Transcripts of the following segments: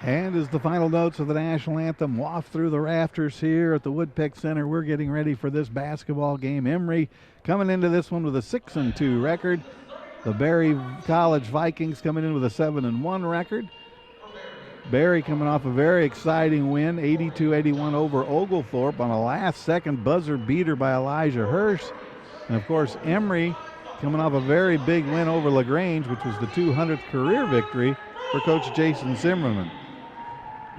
And as the final notes of the national anthem waft through the rafters here at the Woodpeck Center, we're getting ready for this basketball game. Emory coming into this one with a 6-2 record. The Berry College Vikings coming in with a 7-1 record. Berry coming off a very exciting win, 82-81 over Oglethorpe on a last-second buzzer beater by Elijah Hirsch. And, of course, Emory coming off a very big win over LaGrange, which was the 200th career victory for Coach Jason Zimmerman.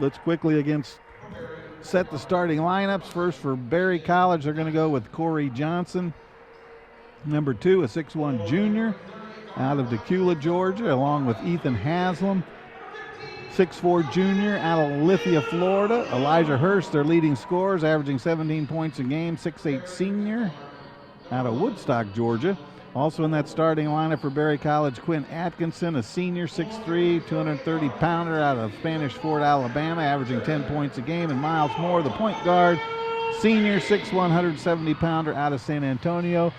Let's quickly set the starting lineups. First for Berry College, they're going to go with Corey Johnson. Number 2, a 6'1 junior out of Decula, Georgia, along with Ethan Haslam. 6'4 junior out of Lithia, Florida. Elijah Hurst, their leading scorers, averaging 17 points a game. 6'8 senior out of Woodstock, Georgia. Also in that starting lineup for Berry College, Quinn Atkinson, a senior, 6'3", 230-pounder out of Spanish Fort, Alabama, averaging 10 points a game. And Miles Moore, the point guard, senior, 6'1", 170-pounder out of San Antonio.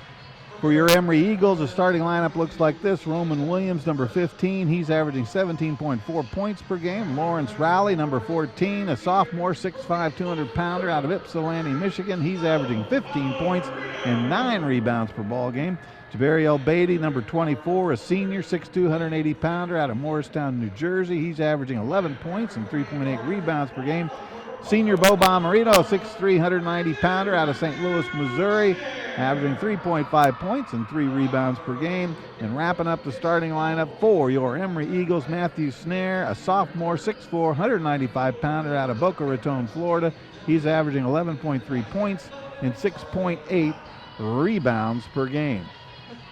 For your Emory Eagles, the starting lineup looks like this. Roman Williams, number 15, he's averaging 17.4 points per game. Lawrence Rowley, number 14, a sophomore, 6'5", 200-pounder out of Ypsilanti, Michigan. He's averaging 15 points and 9 rebounds per ball game. Jabari Beatty, number 24, a senior, 6'2", 180-pounder out of Morristown, New Jersey. He's averaging 11 points and 3.8 rebounds per game. Senior Bo Bomarino, 6'3", 190-pounder out of St. Louis, Missouri, averaging 3.5 points and 3 rebounds per game. And wrapping up the starting lineup for your Emory Eagles, Matthew Snare, a sophomore, 6'4", 195-pounder out of Boca Raton, Florida. He's averaging 11.3 points and 6.8 rebounds per game.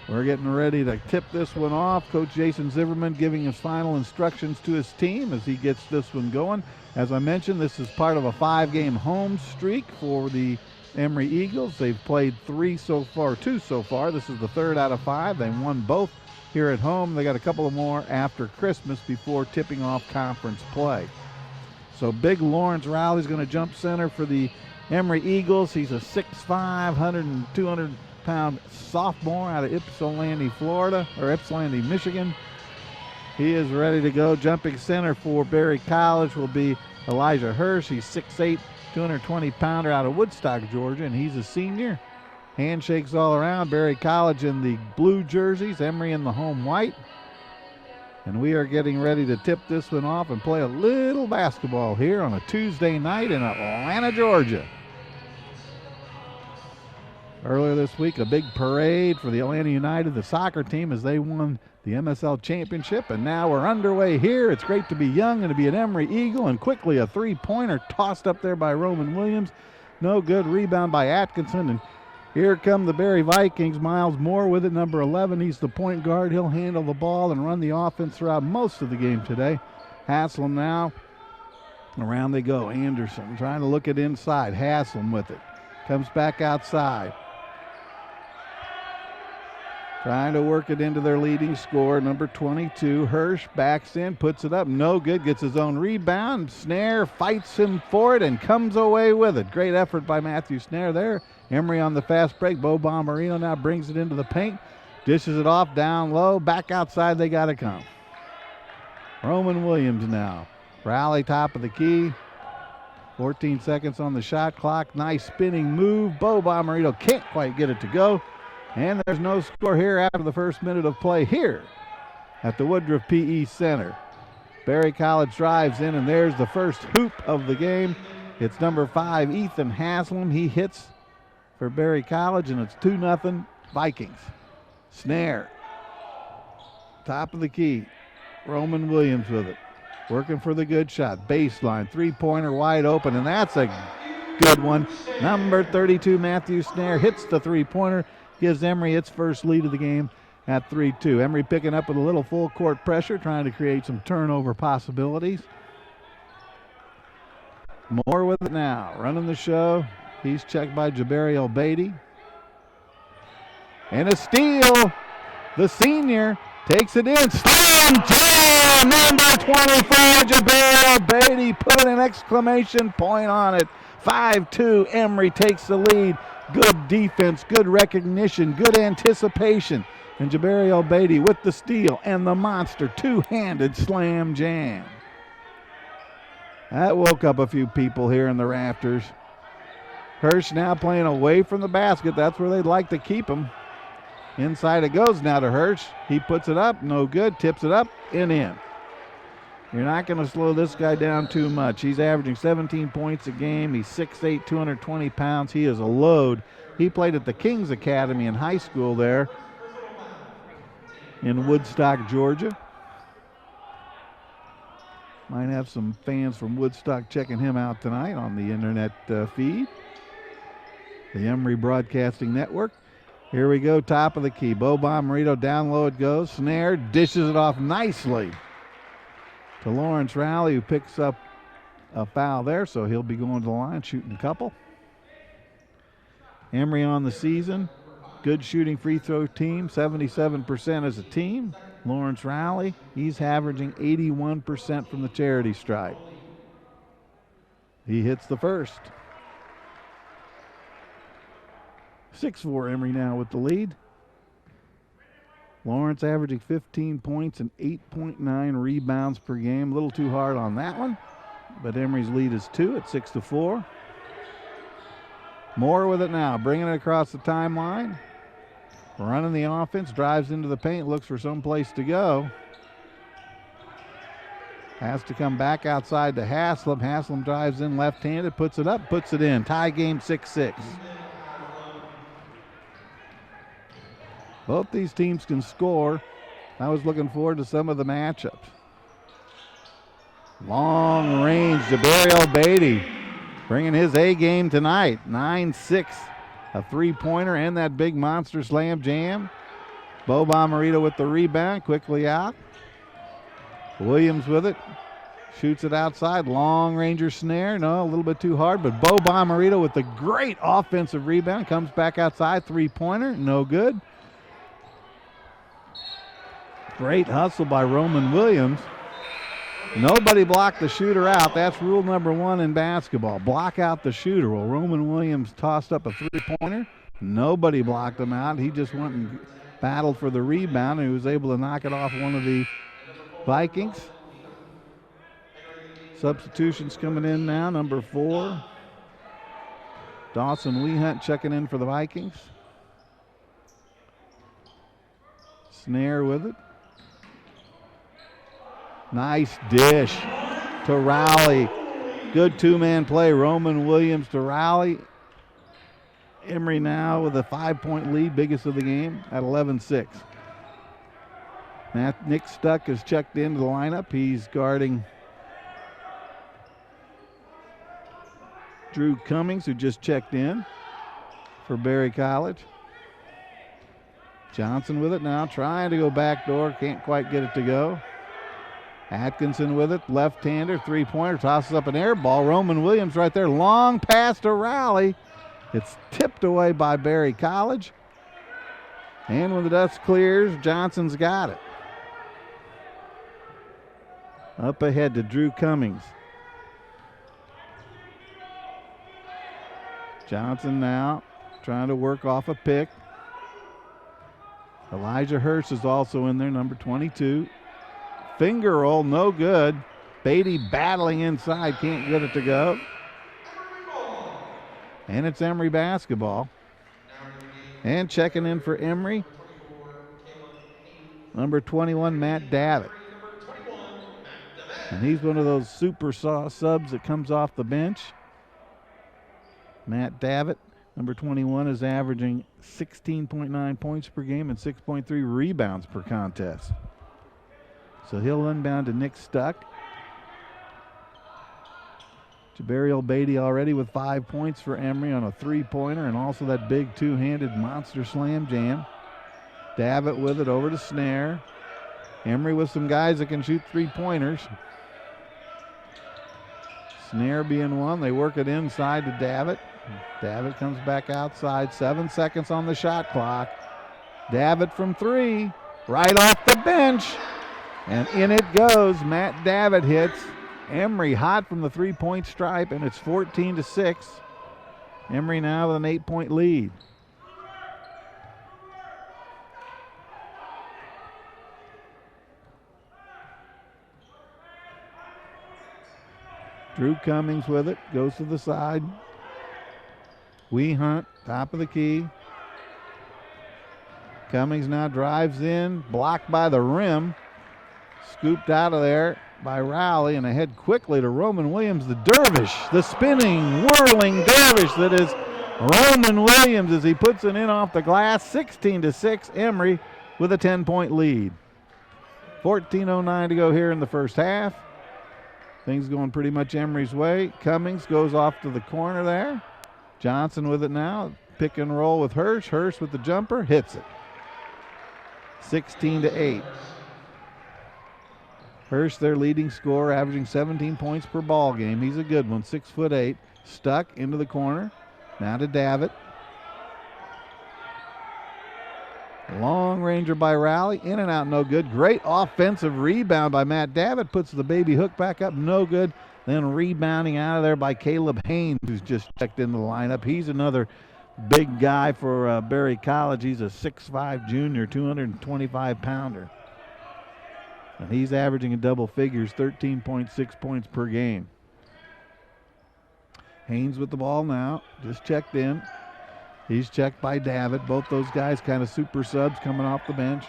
We're getting ready to tip this one off. Coach Jason Zimmerman giving his final instructions to his team as he gets this one going. As I mentioned, this is part of a 5-game home streak for the Emory Eagles. They've played 2 so far. This is the 3rd out of 5. They won both here at home. They got a couple of more after Christmas before tipping off conference play. So big Lawrence Rowley's going to jump center for the Emory Eagles. He's a 6'5", 200-pound sophomore out of Ypsilanti, Michigan. He is ready to go. Jumping center for Berry College will be Elijah Hirsch. He's 6'8", 220-pounder out of Woodstock, Georgia, and he's a senior. Handshakes all around. Berry College in the blue jerseys, Emory in the home white. And we are getting ready to tip this one off and play a little basketball here on a Tuesday night in Atlanta, Georgia. Earlier this week, a big parade for the Atlanta United, the soccer team, as they won the MSL championship. And now we're underway here. It's great to be young and to be an Emory Eagle. And quickly a 3-pointer tossed up there by Roman Williams. No good. Rebound by Atkinson. And here come the Berry Vikings. Miles Moore with it, number 11. He's the point guard. He'll handle the ball and run the offense throughout most of the game today. Haslam now. Around they go. Anderson trying to look it inside. Haslam with it. Comes back outside. Trying to work it into their leading scorer, number 22. Hirsch backs in, puts it up, no good, gets his own rebound. Snare fights him for it and comes away with it. Great effort by Matthew Snare there. Emory on the fast break. Bo Bomarino now brings it into the paint, dishes it off down low, back outside they got to come. Roman Williams now. Rally top of the key. 14 seconds on the shot clock. Nice spinning move. Bo Bomarino can't quite get it to go. And there's no score here after the first minute of play here at the Woodruff PE Center. Berry College drives in, and there's the first hoop of the game. It's number 5, Ethan Haslam. He hits for Berry College, and it's 2-0 Vikings. Snare. Top of the key. Roman Williams with it. Working for the good shot. Baseline. 3-pointer wide open, and that's a good one. Number 32, Matthew Snare, hits the 3-pointer. Gives Emory its first lead of the game at 3-2. Emory picking up with a little full court pressure, trying to create some turnover possibilities. Moore with it now, running the show. He's checked by Jabari Beatty. And a steal. The senior takes it in. Slam jam! Number 24, Jabari Beatty, put an exclamation point on it. 5-2, Emory takes the lead. Good defense, good recognition, good anticipation. And Jabari Beatty with the steal and the monster two-handed slam jam. That woke up a few people here in the rafters. Hirsch now playing away from the basket. That's where they'd like to keep him. Inside it goes now to Hirsch. He puts it up, no good, tips it up, and in. You're not going to slow this guy down too much. He's averaging 17 points a game. He's 6'8", 220 pounds. He is a load. He played at the Kings Academy in high school there in Woodstock, Georgia. Might have some fans from Woodstock checking him out tonight on the internet feed. The Emory Broadcasting Network. Here we go, top of the key. Bo Bomarito, down low it goes. Snare dishes it off nicely to Lawrence Rowley, who picks up a foul there, so he'll be going to the line, shooting a couple. Emory on the season, good shooting free throw team, 77% as a team. Lawrence Rowley, he's averaging 81% from the charity stripe. He hits the first. 6-4 Emory now with the lead. Lawrence averaging 15 points and 8.9 rebounds per game. A little too hard on that one, but Emory's lead is 2 at 6-4. Moore with it now, bringing it across the timeline. Running the offense, drives into the paint, looks for some place to go. Has to come back outside to Haslam. Haslam drives in left-handed, puts it up, puts it in. Tie game 6-6. Both these teams can score. I was looking forward to some of the matchups. Long range, Jabriel Beatty bringing his A game tonight. 9-6, a three-pointer and that big monster slam jam. Bo Bomarito with the rebound, quickly out. Williams with it, shoots it outside. Long ranger snare, no, a little bit too hard, but Bo Bomarito with the great offensive rebound, comes back outside, three-pointer, no good. Great hustle by Roman Williams. Nobody blocked the shooter out. That's rule number 1 in basketball. Block out the shooter. Well, Roman Williams tossed up a three-pointer. Nobody blocked him out. He just went and battled for the rebound, and he was able to knock it off one of the Vikings. Substitutions coming in now. Number 4, Dawson Weehunt checking in for the Vikings. Snare with it. Nice dish to Rowley. Good two-man play. Roman Williams to Rowley. Emory now with a 5-point lead, biggest of the game, at 11-6. Nick Stuck is checked into the lineup. He's guarding Drew Cummings, who just checked in for Berry College. Johnson with it now, trying to go backdoor, can't quite get it to go. Atkinson with it, left-hander, three-pointer, tosses up an air ball. Roman Williams right there, long pass to Rowley. It's tipped away by Berry College. And when the dust clears, Johnson's got it. Up ahead to Drew Cummings. Johnson now trying to work off a pick. Elijah Hirsch is also in there, number 22. Finger roll, no good. Beatty battling inside, can't get it to go. And it's Emory basketball. And checking in for Emory, number 21, Matt Davitt. And he's one of those super subs that comes off the bench. Matt Davitt, number 21, is averaging 16.9 points per game and 6.3 rebounds per contest. So he'll inbound to Nick Stuck. Jabriel Beatty already with 5 points for Emory on a three-pointer and also that big two-handed monster slam jam. Davitt with it over to Snare. Emory with some guys that can shoot three-pointers. Snare being one. They work it inside to Davitt. Davitt comes back outside. 7 seconds on the shot clock. Davitt from 3. Right off the bench. And in it goes. Matt Davitt hits. Emory hot from the three-point stripe, and it's 14-6. Emory now with an 8-point lead. Drew Cummings with it, goes to the side. Wee Hunt, top of the key. Cummings now drives in, blocked by the rim. Scooped out of there by Rowley, and ahead quickly to Roman Williams, the dervish, the spinning, whirling dervish that is Roman Williams as he puts it in off the glass. 16-6, Emory with a 10-point lead. 14:09 to go here in the first half. Things going pretty much Emory's way. Cummings goes off to the corner there. Johnson with it now. Pick and roll with Hirsch. Hirsch with the jumper, hits it. 16-8. Hirsch, their leading scorer, averaging 17 points per ball game. He's a good one, 6'8", stuck into the corner. Now to Davitt. Long ranger by Rowley, in and out, no good. Great offensive rebound by Matt Davitt, puts the baby hook back up, no good. Then rebounding out of there by Caleb Haynes, who's just checked into the lineup. He's another big guy for Berry College. He's a 6'5" junior, 225-pounder. And he's averaging in double figures, 13.6 points per game. Haynes with the ball now, just checked in. He's checked by Davitt. Both those guys kind of super subs coming off the bench.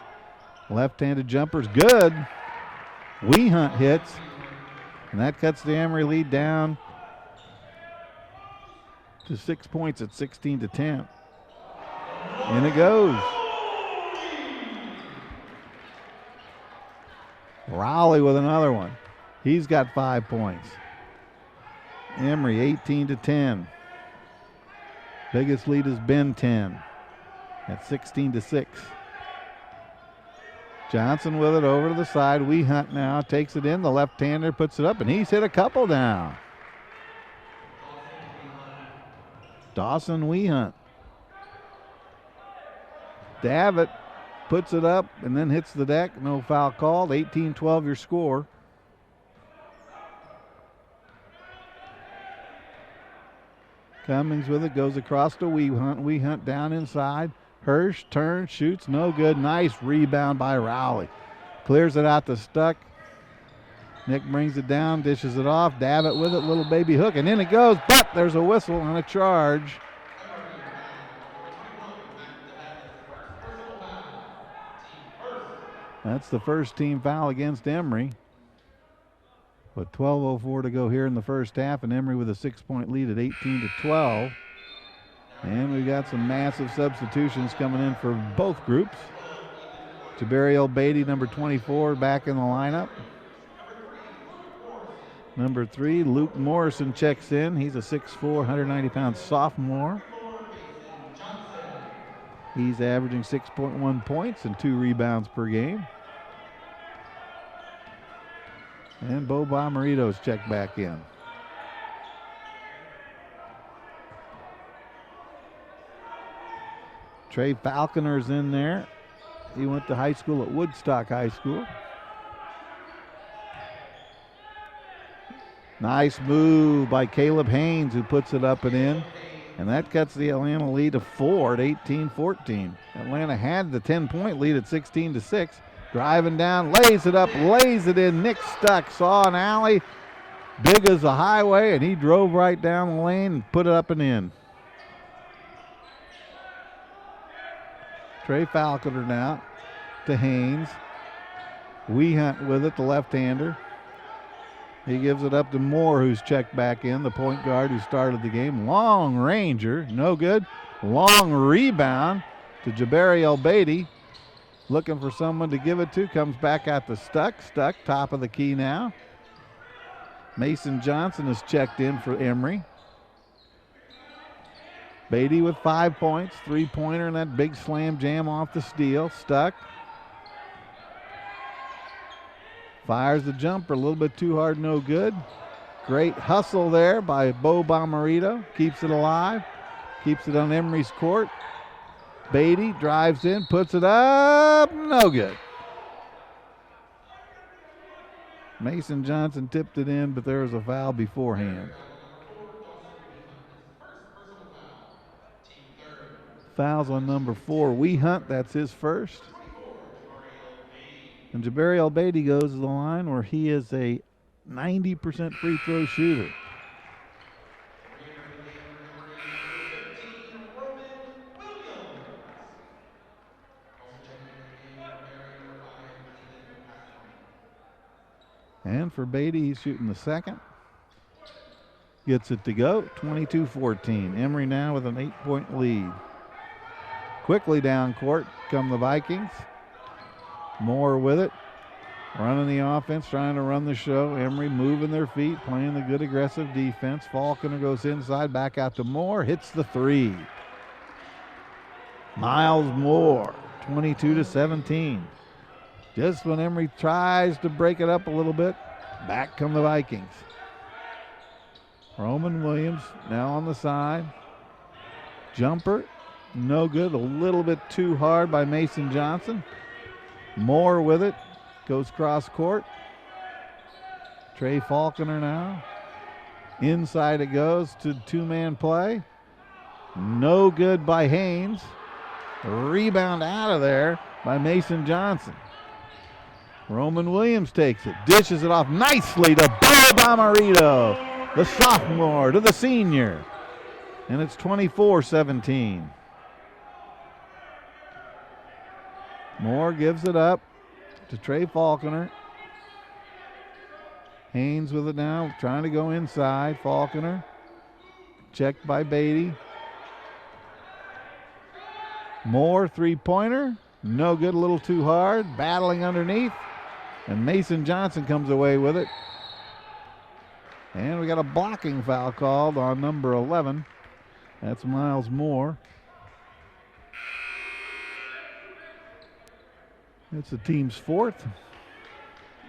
Left-handed jumper's good. Wee Hunt hits, and that cuts the Emory lead down to 6 points at 16-10. In it goes. Rowley with another one. He's got 5 points. Emory 18-10. Biggest lead has been 10 at 16-6. Johnson with it over to the side. Wee Hunt now takes it in. The left-hander puts it up, and he's hit a couple down. Dawson Wee Hunt. Davitt puts it up and then hits the deck. No foul called. 18-12 your score. Cummings with it, goes across to Wee Hunt. Wee Hunt down inside. Hirsch turns, shoots, no good. Nice rebound by Rowley. Clears it out to Stuck. Nick brings it down, dishes it off. Davitt with it, little baby hook, and in it goes, but there's a whistle on a charge. That's the first team foul against Emory. With 12:04 to go here in the first half, and Emory with a 6-point lead at 18-12. And we've got some massive substitutions coming in for both groups. Jabari El-Beatty, number 24, back in the lineup. Number 3, Luke Morrison checks in. He's a 6'4", 190-pound sophomore. He's averaging 6.1 points and 2 rebounds per game. And Bo Bomarito's checked back in. Trey Falconer's in there. He went to high school at Woodstock High School. Nice move by Caleb Haynes, who puts it up and in. And that cuts the Atlanta lead to 4 at 18-14. Atlanta had the 10-point lead at 16-6. Driving down, lays it up, lays it in. Nick Stuck saw an alley big as a highway, and he drove right down the lane and put it up and in. Trey Falconer now to Haynes. Wee Hunt with it, the left-hander. He gives it up to Moore, who's checked back in, the point guard who started the game. Long ranger, no good. Long rebound to Jabari El-Beatty. Looking for someone to give it to. Comes back out to Stuck. Stuck, top of the key now. Mason Johnson is checked in for Emory. Beatty with 5 points. 3-pointer and that big slam jam off the steal. Stuck. Fires the jumper. A little bit too hard, no good. Great hustle there by Bo Bomarito. Keeps it alive. Keeps it on Emory's court. Beatty drives in, puts it up, no good. Mason Johnson tipped it in, but there was a foul beforehand. Fouls on number 4, Wee Hunt, that's his first. And Jabari El-Beatty goes to the line where he is a 90% free throw shooter. And for Beatty, he's shooting the second. Gets it to go, 22-14. Emory now with an 8-point lead. Quickly down court come the Vikings. Moore with it. Running the offense, trying to run the show. Emory moving their feet, playing the good aggressive defense. Falconer goes inside, back out to Moore, hits the three. Miles Moore, 22-17. Just when Emory tries to break it up a little bit, back come the Vikings. Roman Williams now on the side. Jumper, no good, a little bit too hard by Mason Johnson. Moore with it, goes cross court. Trey Falconer now. Inside it goes to two-man play. No good by Haynes. Rebound out of there by Mason Johnson. Roman Williams takes it, dishes it off nicely to Bo Bomarito, the sophomore to the senior. And it's 24-17. Moore gives it up to Trey Falconer. Haynes with it now, trying to go inside. Falconer, checked by Beatty. Moore, three-pointer, no good, a little too hard. Battling underneath, and Mason Johnson comes away with it. And we got a blocking foul called on number 11. That's Miles Moore. It's the team's fourth.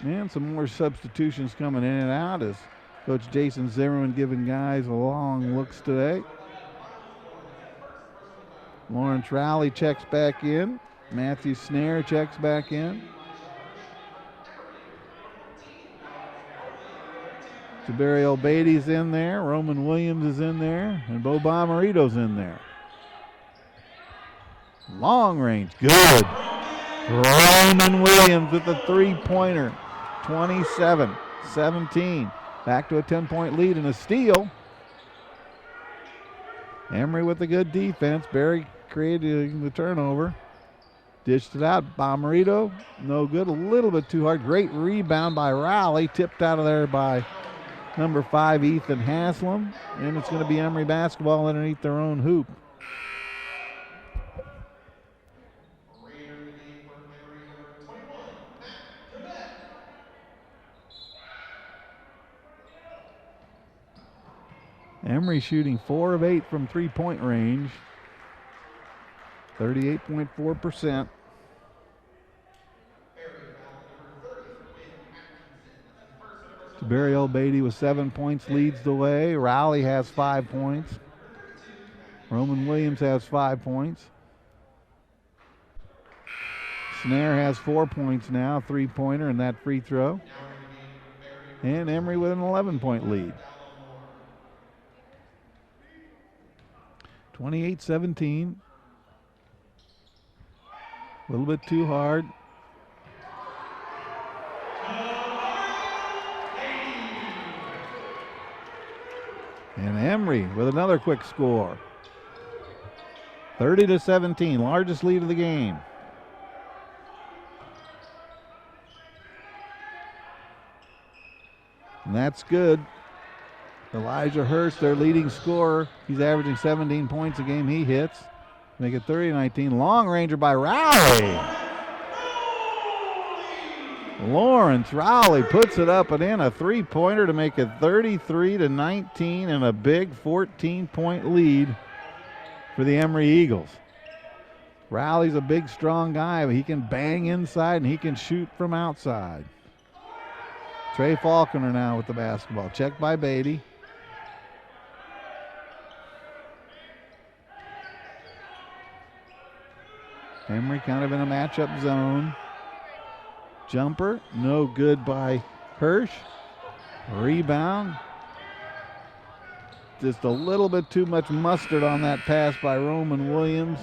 And some more substitutions coming in and out as Coach Jason Zimmerman giving guys long looks today. Lawrence Rowley checks back in. Matthew Snare checks back in. Jabariel Beatty's in there. Roman Williams is in there. And Bo Bomarito's in there. Long range, good. Roman Williams with the three-pointer. 27-17. Back to a 10-point lead and a steal. Emory with a good defense. Barry created the turnover. Dished it out. Bomarito, no good. A little bit too hard. Great rebound by Rowley. Tipped out of there by number 5, Ethan Haslam. And it's going to be Emory basketball underneath their own hoop. Emory shooting 4 of 8 from three-point range. 38.4%. Jabariel Beatty with 7 points leads the way. Rowley has 5 points. Roman Williams has 5 points. Snare has 4 points now, three-pointer and that free throw. And Emory with an 11-point lead. 28-17. A little bit too hard. And Emory with another quick score. 30-17, largest lead of the game. And that's good. Elijah Hurst, their leading scorer. He's averaging 17 points a game he hits. Make it 30-19. Long ranger by Rowley. Lawrence Rowley puts it up and in, a three-pointer to make it 33-19 and a big 14-point lead for the Emory Eagles. Rowley's a big, strong guy, but he can bang inside and he can shoot from outside. Trey Falconer now with the basketball. Checked by Beatty. Emory kind of in a matchup zone. Jumper, no good by Hirsch. Rebound. Just a little bit too much mustard on that pass by Roman Williams.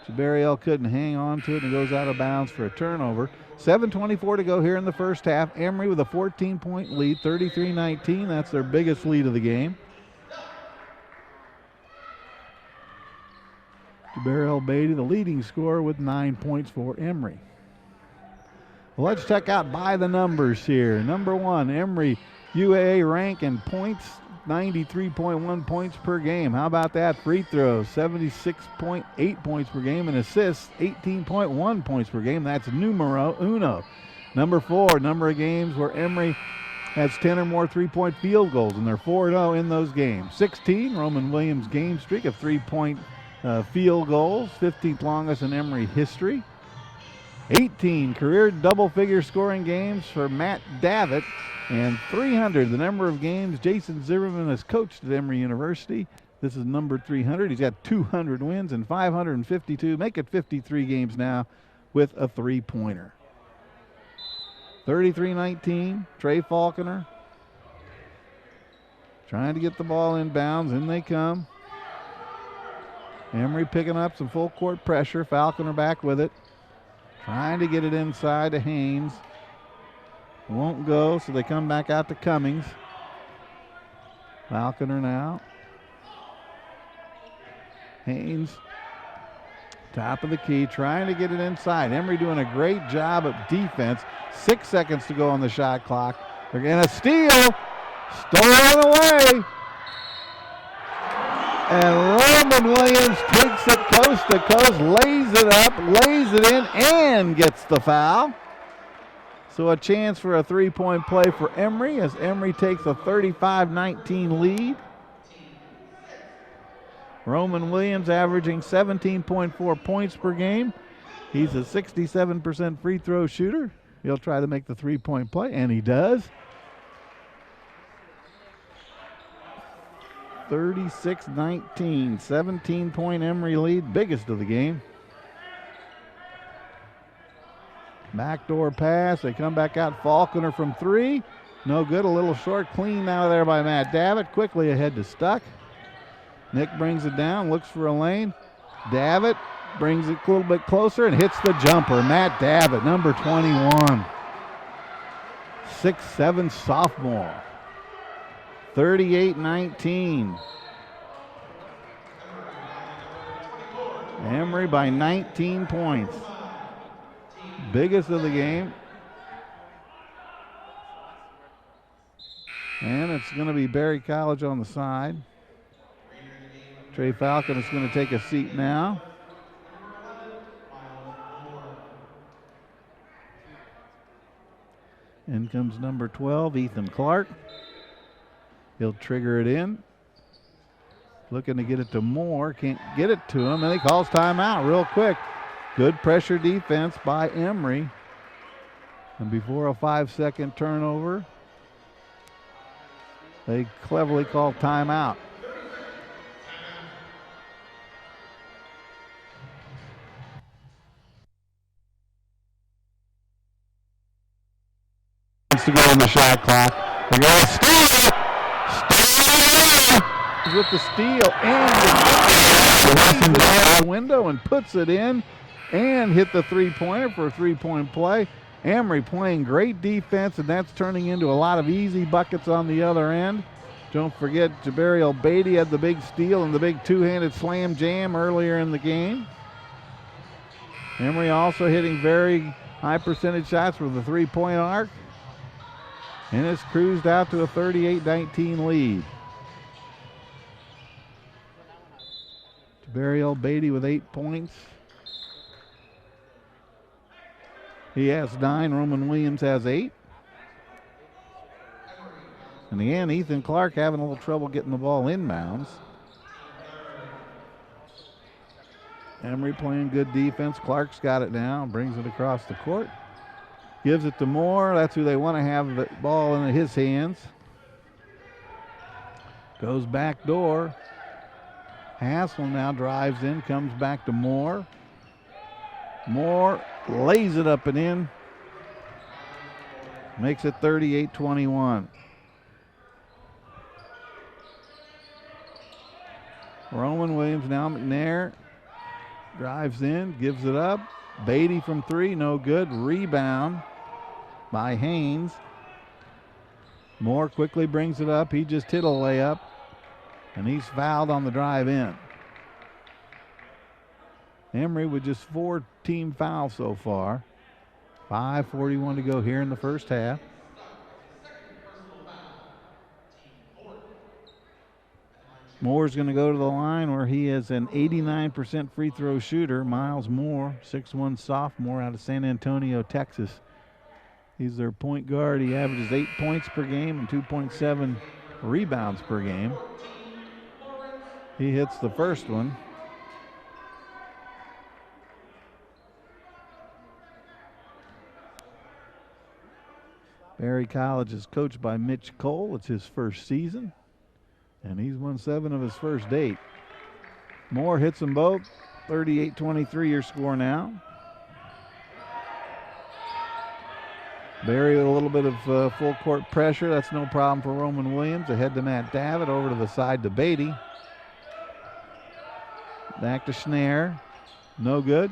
Jabariel couldn't hang on to it and goes out of bounds for a turnover. 7:24 to go here in the first half. Emory with a 14-point lead, 33-19. That's their biggest lead of the game. Jabariel Beatty, the leading scorer, with 9 points for Emory. Well, let's check out by the numbers here. Number one, Emory UAA rank in points, 93.1 points per game. How about that? Free throws, 76.8 points per game, and assists, 18.1 points per game. That's numero uno. Number four, number of games where Emory has 10 or more three-point field goals, and they're 4-0 in those games. 16, Roman Williams' game streak of three-point field goals, 15th longest in Emory history. 18 career double-figure scoring games for Matt Davitt, and 300, the number of games Jason Zimmerman has coached at Emory University. This is number 300. He's got 200 wins and 552, make it 53 games now with a three-pointer. 33-19, Trey Falconer trying to get the ball inbounds, in they come. Emory picking up some full court pressure. Falconer back with it. Trying to get it inside to Haynes. Won't go, so they come back out to Cummings. Falconer now. Haynes, top of the key, trying to get it inside. Emory doing a great job of defense. 6 seconds to go on the shot clock. They're going to steal. Stolen away. And Roman Williams takes it coast to coast, lays it up, lays it in, and gets the foul. So a chance for a three-point play for Emory as Emory takes a 35-19 lead. Roman Williams averaging 17.4 points per game. He's a 67% free throw shooter. He'll try to make the three-point play, and he does. 36-19, 17-point Emory lead, biggest of the game. Backdoor pass, they come back out. Falconer from three, no good, a little short, clean out of there by Matt Davitt, quickly ahead to Stuck. Nick brings it down, looks for a lane. Davitt brings it a little bit closer and hits the jumper. Matt Davitt, number 21. 6'7" sophomore. 38-19. Emory by 19 points. Biggest of the game. And it's going to be Berry College on the side. Trey Falcon is going to take a seat now. In comes number 12, Ethan Clark. He'll trigger it in. Looking to get it to Moore. Can't get it to him, and he calls timeout real quick. Good pressure defense by Emory. And before a 5-second turnover, they cleverly call timeout. To go on the shot clock. They're going to steal. With the steal and the window and puts it in and hit the three-pointer for a three-point play. Emory playing great defense, and that's turning into a lot of easy buckets on the other end. Don't forget, Jabariel Beatty had the big steal and the big two-handed slam jam earlier in the game. Emory also hitting very high percentage shots with the three-point arc. And it's cruised out to a 38-19 lead. Jabariel Beatty with 8 points. He has 9. Roman Williams has 8. And again, Ethan Clark having a little trouble getting the ball inbounds. Emory playing good defense. Clark's got it now, brings it across the court. Gives it to Moore. That's who they want to have the ball in his hands. Goes back door. Hassel now drives in, comes back to Moore. Moore lays it up and in. Makes it 38-21. Roman Williams now, McNair. drives in, gives it up. Beatty from three, no good. Rebound by Haynes. Moore quickly brings it up. He just hit a layup, and he's fouled on the drive in. Emory with just 4 team fouls so far. 5:41 to go here in the first half. Moore's going to go to the line where he is an 89% free throw shooter. Miles Moore, 6'1" sophomore out of San Antonio, Texas. He's their point guard. He averages 8 points per game and 2.7 rebounds per game. He hits the first one. Berry College is coached by Mitch Cole. It's his first season, and he's won 7 of his first 8. Moore hits them both. 38-23 your score now. Berry with a little bit of full court pressure. That's no problem for Roman Williams. Ahead to Matt Davitt. Over to the side to Beatty. Back to Schnare. No good.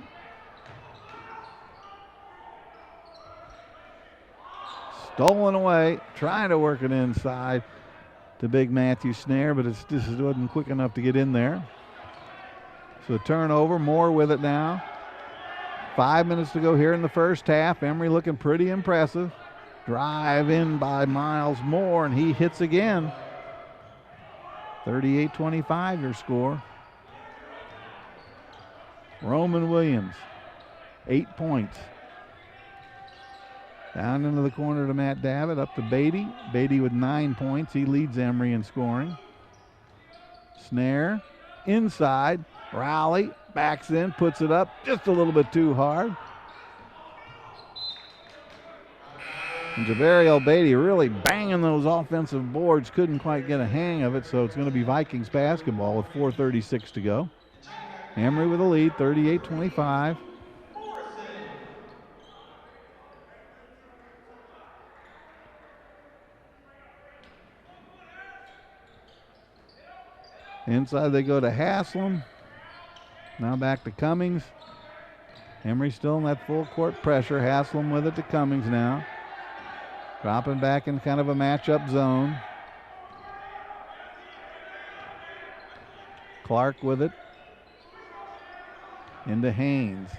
Stolen away. Trying to work it inside to big Matthew Schnare, but it just wasn't quick enough to get in there. So turnover. Moore with it now. 5 minutes to go here in the first half. Emory looking pretty impressive. Drive in by Miles Moore, and he hits again. 38-25 your score. Roman Williams, 8 points. Down into the corner to Matt Davitt, up to Beatty. Beatty with 9 points. He leads Emory in scoring. Schnare, inside. Rowley backs in, puts it up just a little bit too hard. And Javariel Beatty really banging those offensive boards, couldn't quite get a hang of it, so it's going to be Vikings basketball with 4:36 to go. Emory with a lead, 38-25. Inside they go to Haslam. Now back to Cummings. Emory still in that full court pressure. Haslam with it to Cummings now. Dropping back in kind of a matchup zone. Clark with it. Into Haynes.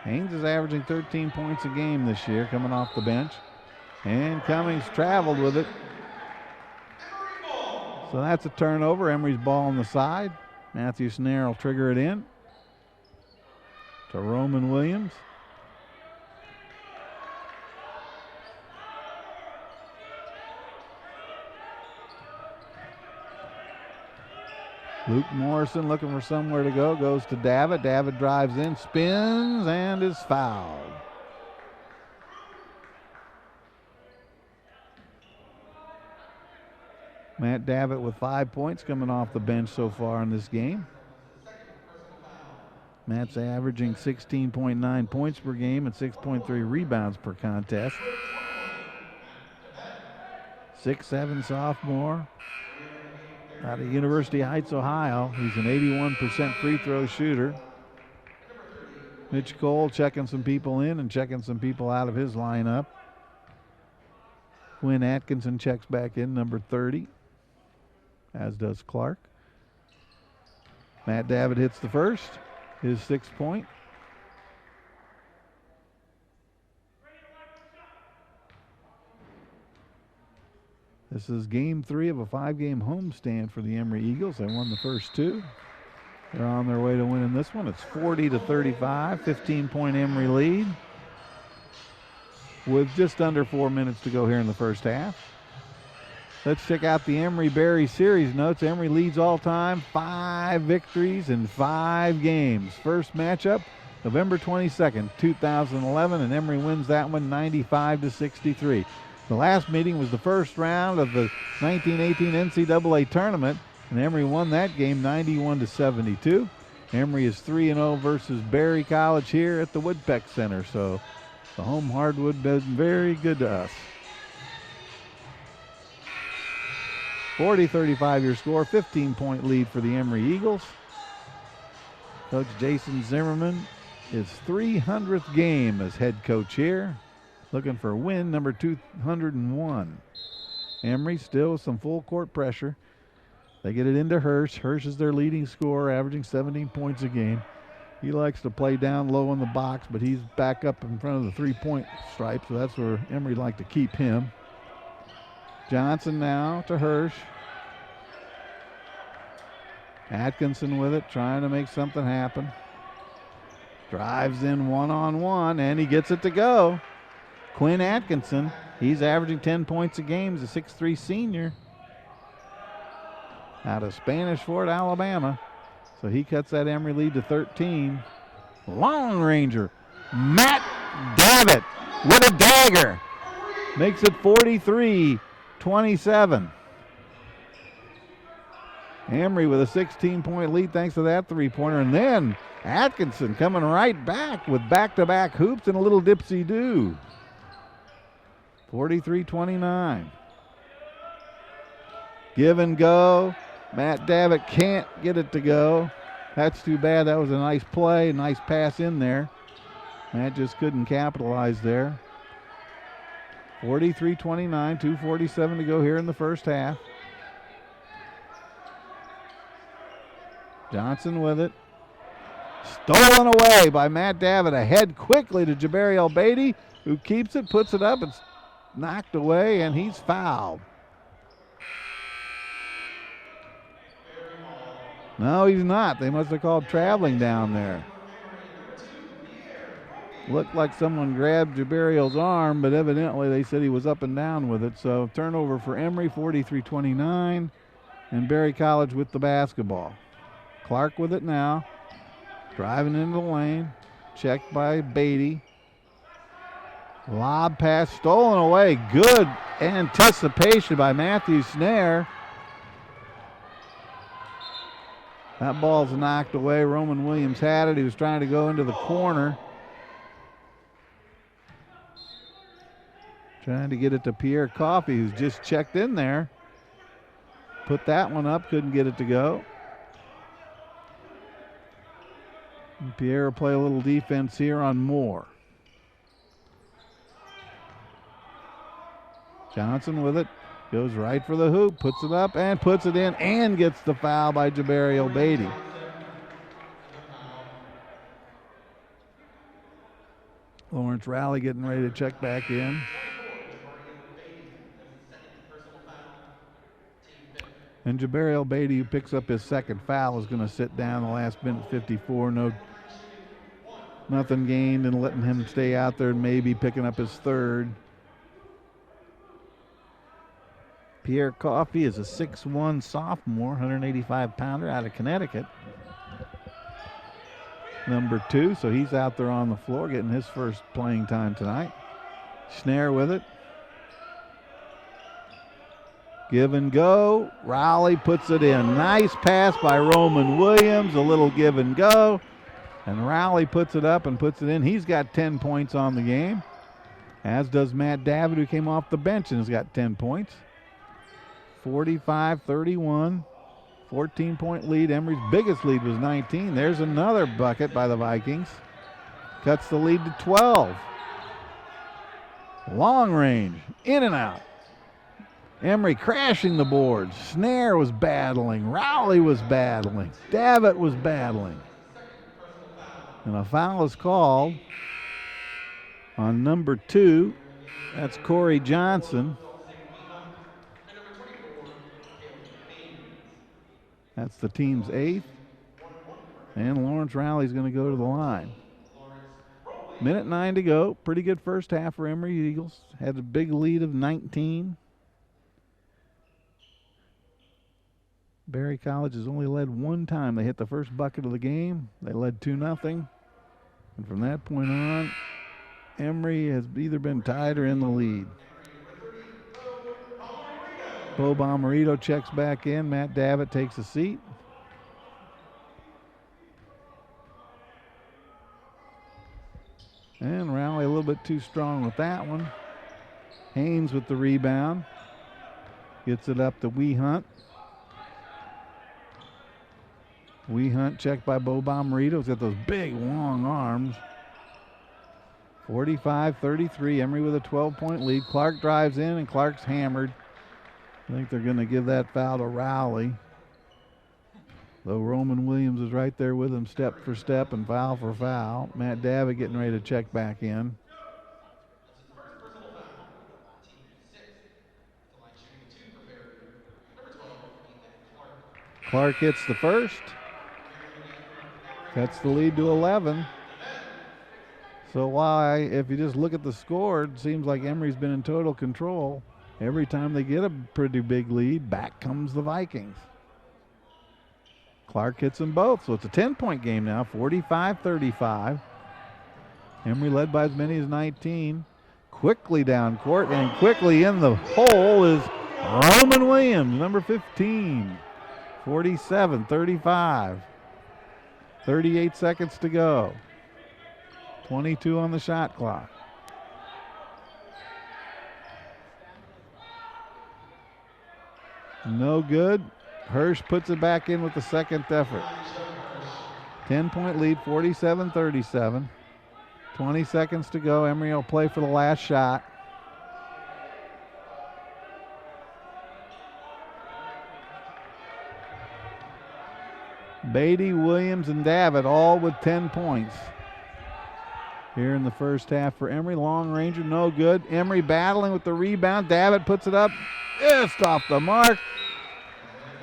Haynes is averaging 13 points a game this year coming off the bench. And Cummings traveled with it. So that's a turnover. Emory's ball on the side. Matthew Schnare will trigger it in to Roman Williams. Luke Morrison looking for somewhere to go. Goes to Davitt. Davitt drives in, spins, and is fouled. Matt Davitt with 5 points coming off the bench so far in this game. Matt's averaging 16.9 points per game and 6.3 rebounds per contest. 6'7" sophomore out of University Heights, Ohio. He's an 81% free throw shooter. Mitch Cole checking some people in and checking some people out of his lineup. Quinn Atkinson checks back in, number 30, as does Clark. Matt Davitt hits the first, his 6th point. This is game 3 of a 5-game homestand for the Emory Eagles. They won the first 2. They're on their way to winning this one. It's 40-35, 15-point Emory lead with just under 4 minutes to go here in the first half. Let's check out the Emory-Berry series notes. Emory leads all time, 5 victories in 5 games. First matchup, November 22nd, 2011, and Emory wins that one 95-63. The last meeting was the first round of the 1918 NCAA tournament, and Emory won that game 91-72. Emory is 3-0 versus Berry College here at the Woodpeck Center, so the home hardwood been very good to us. 40-35 your score, 15-point lead for the Emory Eagles. Coach Jason Zimmerman, his 300th game as head coach here. Looking for win number 201. Emory still with some full court pressure. They get it into Hirsch. Hirsch is their leading scorer, averaging 17 points a game. He likes to play down low in the box, but he's back up in front of the three-point stripe, so that's where Emory like to keep him. Johnson now to Hirsch. Atkinson with it, trying to make something happen. Drives in one-on-one, and he gets it to go. Quinn Atkinson, he's averaging 10 points a game. He's a 6'3 senior out of Spanish Fort, Alabama. So he cuts that Emory lead to 13. Long ranger, Matt Davitt with a dagger. Makes it 43-27. Emory with a 16-point lead thanks to that three-pointer. And then Atkinson coming right back with back-to-back hoops and a little dipsy-do. 43-29. Give and go. Matt Davitt can't get it to go. That's too bad. That was a nice play, nice pass in there. Matt just couldn't capitalize there. 43-29, 2:47 to go here in the first half. Johnson with it. Stolen away by Matt Davitt. Ahead quickly to Jabari El-Beatty, who keeps it, puts it up. It's knocked away, and he's fouled. No, he's not. They must have called traveling down there. Looked like someone grabbed Jabariel's arm, but evidently they said he was up and down with it. So turnover for Emory, 43-29, and Berry College with the basketball. Clark with it now. Driving into the lane. Checked by Beatty. Lob pass stolen away. Good anticipation by Matthew Snare. That ball's knocked away. Roman Williams had it. He was trying to go into the corner. Trying to get it to Pierre Coffey, who's just checked in there. Put that one up, couldn't get it to go. And Pierre will play a little defense here on Moore. Johnson with it. Goes right for the hoop, puts it up and puts it in and gets the foul by Jabari El-Beatty. Lawrence Rowley getting ready to check back in. And Jabari El-Beatty, who picks up his second foul, is going to sit down the last minute 54. Nothing gained in letting him stay out there and maybe picking up his third. Pierre Coffey is a 6'1 sophomore, 185-pounder out of Connecticut. Number 2, so he's out there on the floor getting his first playing time tonight. Snare with it. Give and go. Rowley puts it in. Nice pass by Roman Williams. A little give and go. And Rowley puts it up and puts it in. He's got 10 points on the game, as does Matt Davitt, who came off the bench and has got 10 points. 45-31. 14-point lead. Emory's biggest lead was 19. There's another bucket by the Vikings. Cuts the lead to 12. Long range. In and out. Emory crashing the boards. Snare was battling. Rowley was battling. Davitt was battling. And a foul is called on number 2. That's Corey Johnson. That's the team's 8th. And Lawrence Rowley's going to go to the line. Minute 9 to go. Pretty good first half for Emory Eagles. Had a big lead of 19. Berry College has only led one time. They hit the first bucket of the game. They led 2-0. And from that point on, Emory has either been tied or in the lead. Bo Bomarito checks back in. Matt Davitt takes a seat. And Rowley a little bit too strong with that one. Haynes with the rebound. Gets it up to Wehunt. Wee Hunt checked by Bo Bomarito. He's got those big, long arms. 45-33, Emory with a 12-point lead. Clark drives in, and Clark's hammered. I think they're going to give that foul to Rowley. Though Roman Williams is right there with him step for step and foul for foul. Matt Davitt getting ready to check back in. Clark hits the first. Cuts the lead to 11. So if you just look at the score, it seems like Emory's been in total control. Every time they get a pretty big lead, back comes the Vikings. Clark hits them both, so it's a 10-point game now, 45-35. Emory led by as many as 19. Quickly down court, and quickly in the hole is Roman Williams, number 15. 47-35. 38 seconds to go. 22 on the shot clock. No good. Hirsch puts it back in with the second effort. 10-point lead, 47-37. 20 seconds to go. Emory will play for the last shot. Beatty, Williams, and Davitt all with 10 points here in the first half for Emory. Long ranger, no good. Emory battling with the rebound. Davitt puts it up just off the mark.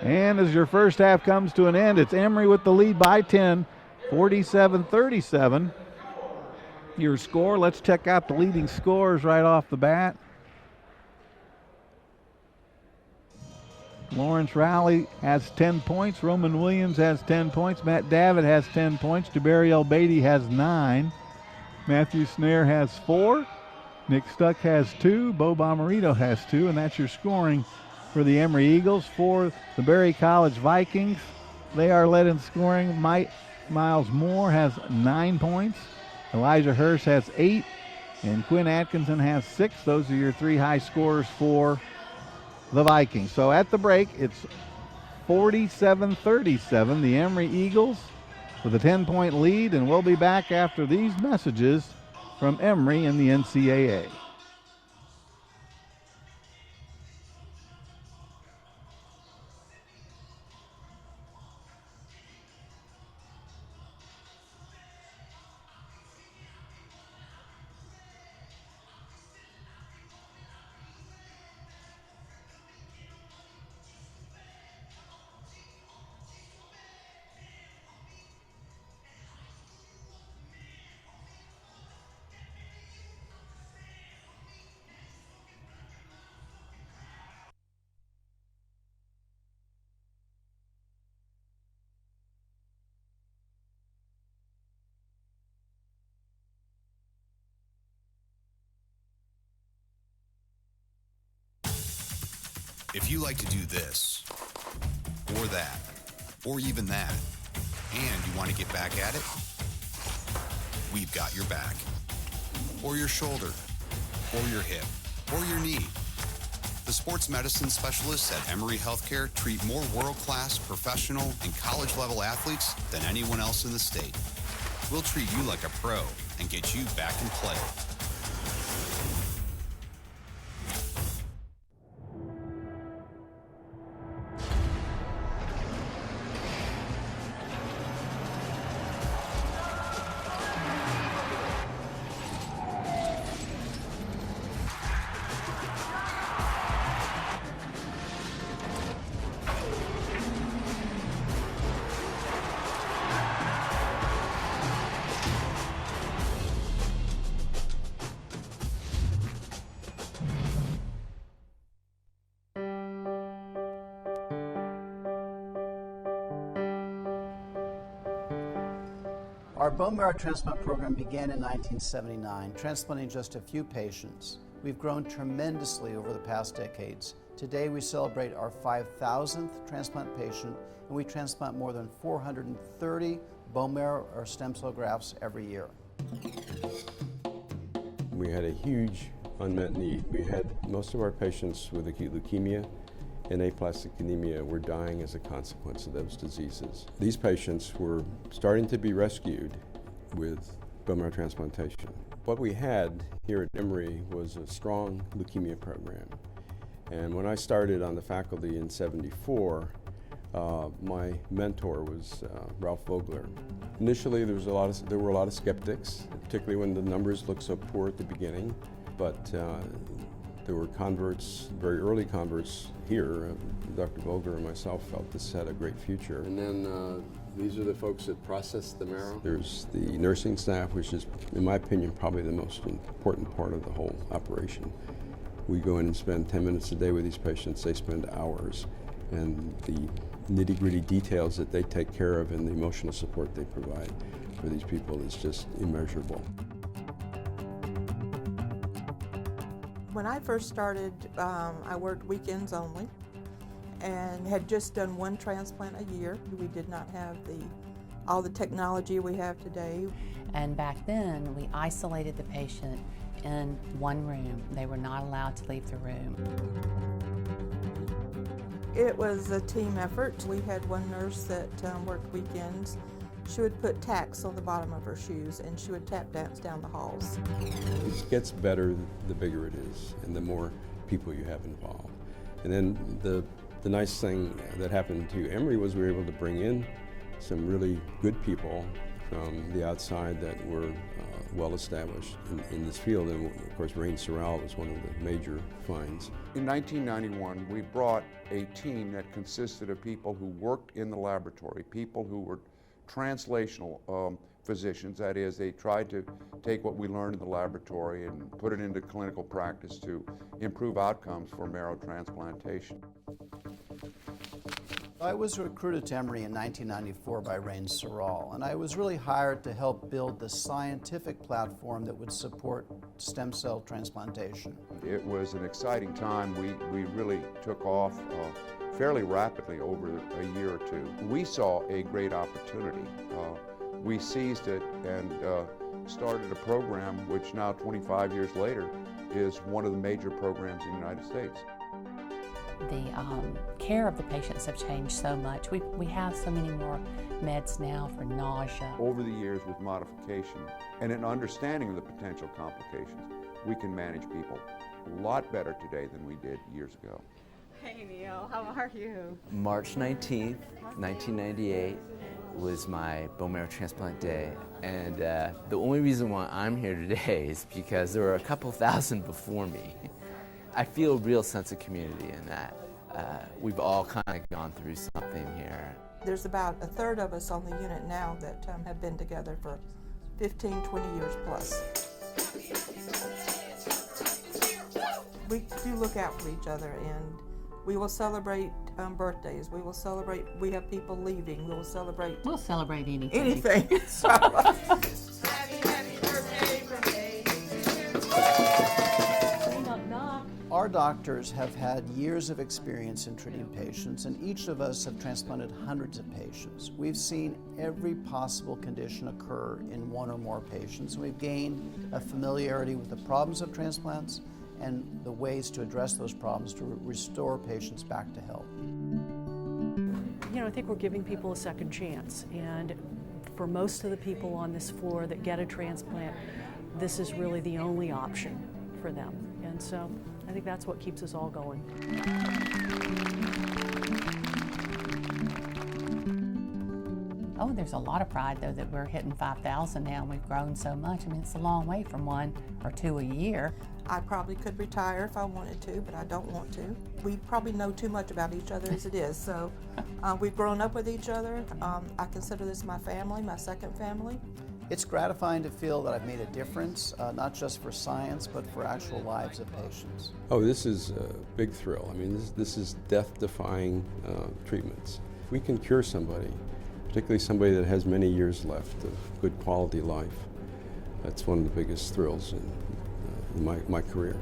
And as your first half comes to an end, it's Emory with the lead by 10, 47-37. Your score, let's check out the leading scorers right off the bat. Lawrence Rowley has 10 points. Roman Williams has 10 points. Matt Davitt has 10 points. Jabariel Beatty has 9. Matthew Snare has 4. Nick Stuck has 2. Bo Bomarito has 2. And that's your scoring for the Emory Eagles. For the Berry College Vikings, they are led in scoring. Miles Moore has 9 points. Elijah Hirsch has 8. And Quinn Atkinson has 6. Those are your 3 high scorers for the Vikings. So at the break, it's 47-37, the Emory Eagles with a 10-point lead, and we'll be back after these messages from Emory and the NCAA. If you like to do this, or that, or even that, and you want to get back at it, we've got your back. Or your shoulder, or your hip, or your knee. The sports medicine specialists at Emory Healthcare treat more world-class, professional, and college-level athletes than anyone else in the state. We'll treat you like a pro and get you back in play. Our bone marrow transplant program began in 1979, transplanting just a few patients. We've grown tremendously over the past decades. Today we celebrate our 5,000th transplant patient, and we transplant more than 430 bone marrow or stem cell grafts every year. We had a huge unmet need. We had most of our patients with acute leukemia and aplastic anemia were dying as a consequence of those diseases. These patients were starting to be rescued with bone marrow transplantation. What we had here at Emory was a strong leukemia program. And when I started on the faculty in '74, my mentor was Ralph Vogler. Initially, there were a lot of skeptics, particularly when the numbers looked so poor at the beginning. But there were converts, very early converts here. Dr. Vogler and myself felt this had a great future. And then these are the folks that process the marrow. There's the nursing staff, which is, in my opinion, probably the most important part of the whole operation. We go in and spend 10 minutes a day with these patients. They spend hours. And the nitty-gritty details that they take care of and the emotional support they provide for these people is just immeasurable. When I first started, I worked weekends only and had just done one transplant a year. We did not have all the technology we have today. And back then, we isolated the patient in one room. They were not allowed to leave the room. It was a team effort. We had one nurse that worked weekends. She would put tacks on the bottom of her shoes and she would tap dance down the halls. It gets better the bigger it is and the more people you have involved. And then the nice thing that happened to Emory was we were able to bring in some really good people from the outside that were well established in this field. And of course, Rain Sorrell was one of the major finds. In 1991, we brought a team that consisted of people who worked in the laboratory, people who were translational physicians. That is, they tried to take what we learned in the laboratory and put it into clinical practice to improve outcomes for marrow transplantation. I was recruited to Emory in 1994 by Rain Sorrell, and I was really hired to help build the scientific platform that would support stem cell transplantation. It was an exciting time. We really took off fairly rapidly over a year or two. We saw a great opportunity. We seized it and started a program which now, 25 years later, is one of the major programs in the United States. The care of the patients have changed so much. We have so many more meds now for nausea. Over the years, with modification and an understanding of the potential complications, we can manage people a lot better today than we did years ago. Hey Neil, how are you? March 19th, 1998 was my bone marrow transplant day, and the only reason why I'm here today is because there were a couple thousand before me. I feel a real sense of community in that. We've all kind of gone through something here. There's about a third of us on the unit now that have been together for 15, 20 years plus. We do look out for each other, and we will celebrate birthdays. We will celebrate, we have people leaving. We will celebrate. We'll celebrate anything. Anything. Our doctors have had years of experience in treating patients, and each of us have transplanted hundreds of patients. We've seen every possible condition occur in one or more patients. We've gained a familiarity with the problems of transplants and the ways to address those problems to restore patients back to health. You know, I think we're giving people a second chance, and for most of the people on this floor that get a transplant, this is really the only option for them. And so I think that's what keeps us all going. Oh, there's a lot of pride, though, that we're hitting 5,000 now and we've grown so much. I mean, it's a long way from 1 or 2 a year. I probably could retire if I wanted to, but I don't want to. We probably know too much about each other as it is, so we've grown up with each other. I consider this my family, my second family. It's gratifying to feel that I've made a difference, not just for science, but for actual lives of patients. Oh, this is a big thrill. I mean, this is death-defying treatments. If we can cure somebody, particularly somebody that has many years left of good quality life, that's one of the biggest thrills in my career.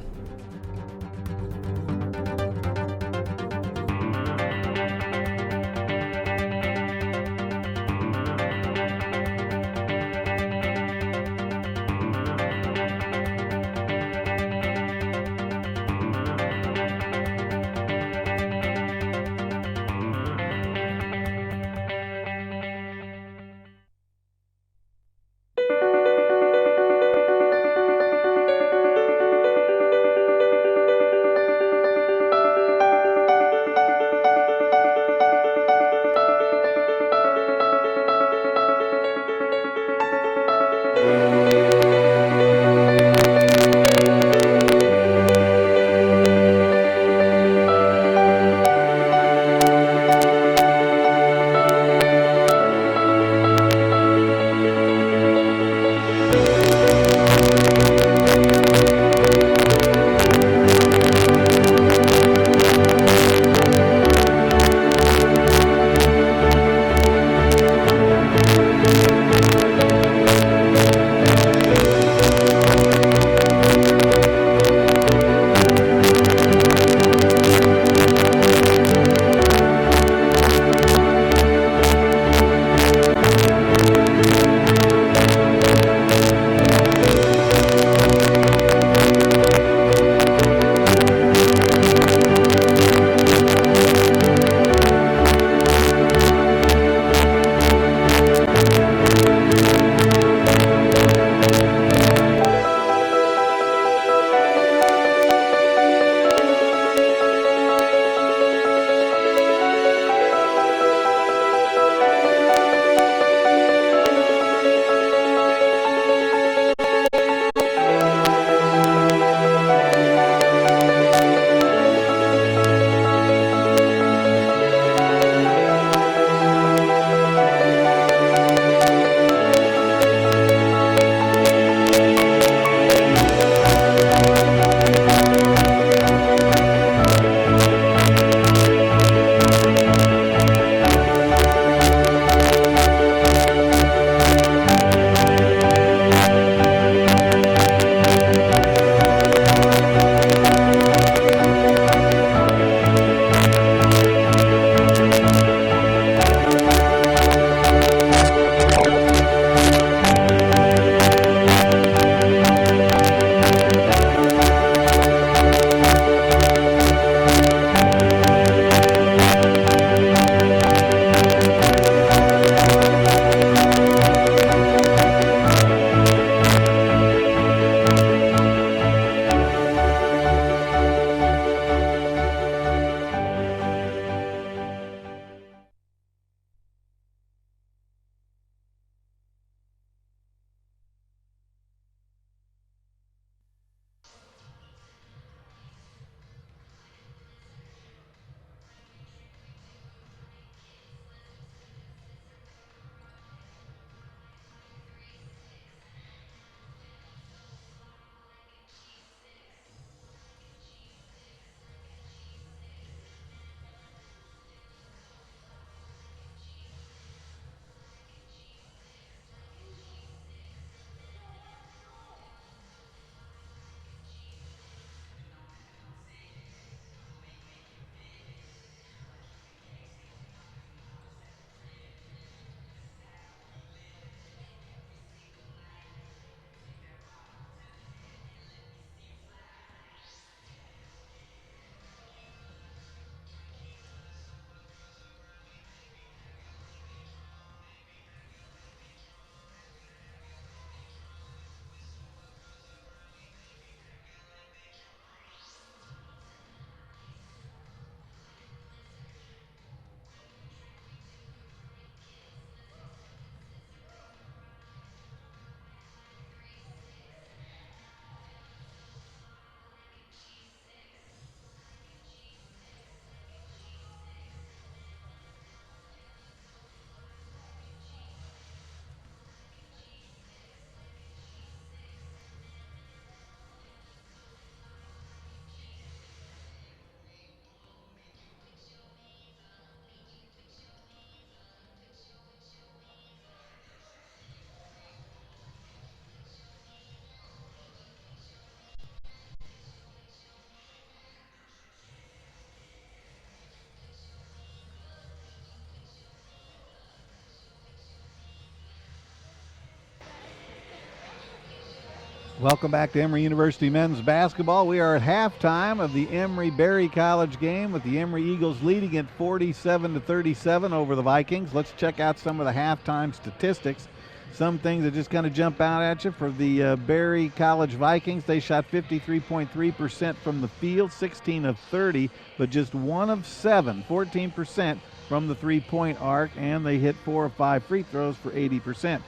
Welcome back to Emory University men's basketball. We are at halftime of the Emory-Berry College game with the Emory Eagles leading at 47-37 over the Vikings. Let's check out some of the halftime statistics. Some things that just kind of jump out at you for the Berry College Vikings. They shot 53.3% from the field, 16 of 30, but just 1 of 7, 14% from the three-point arc, and they hit 4 of 5 free throws for 80%.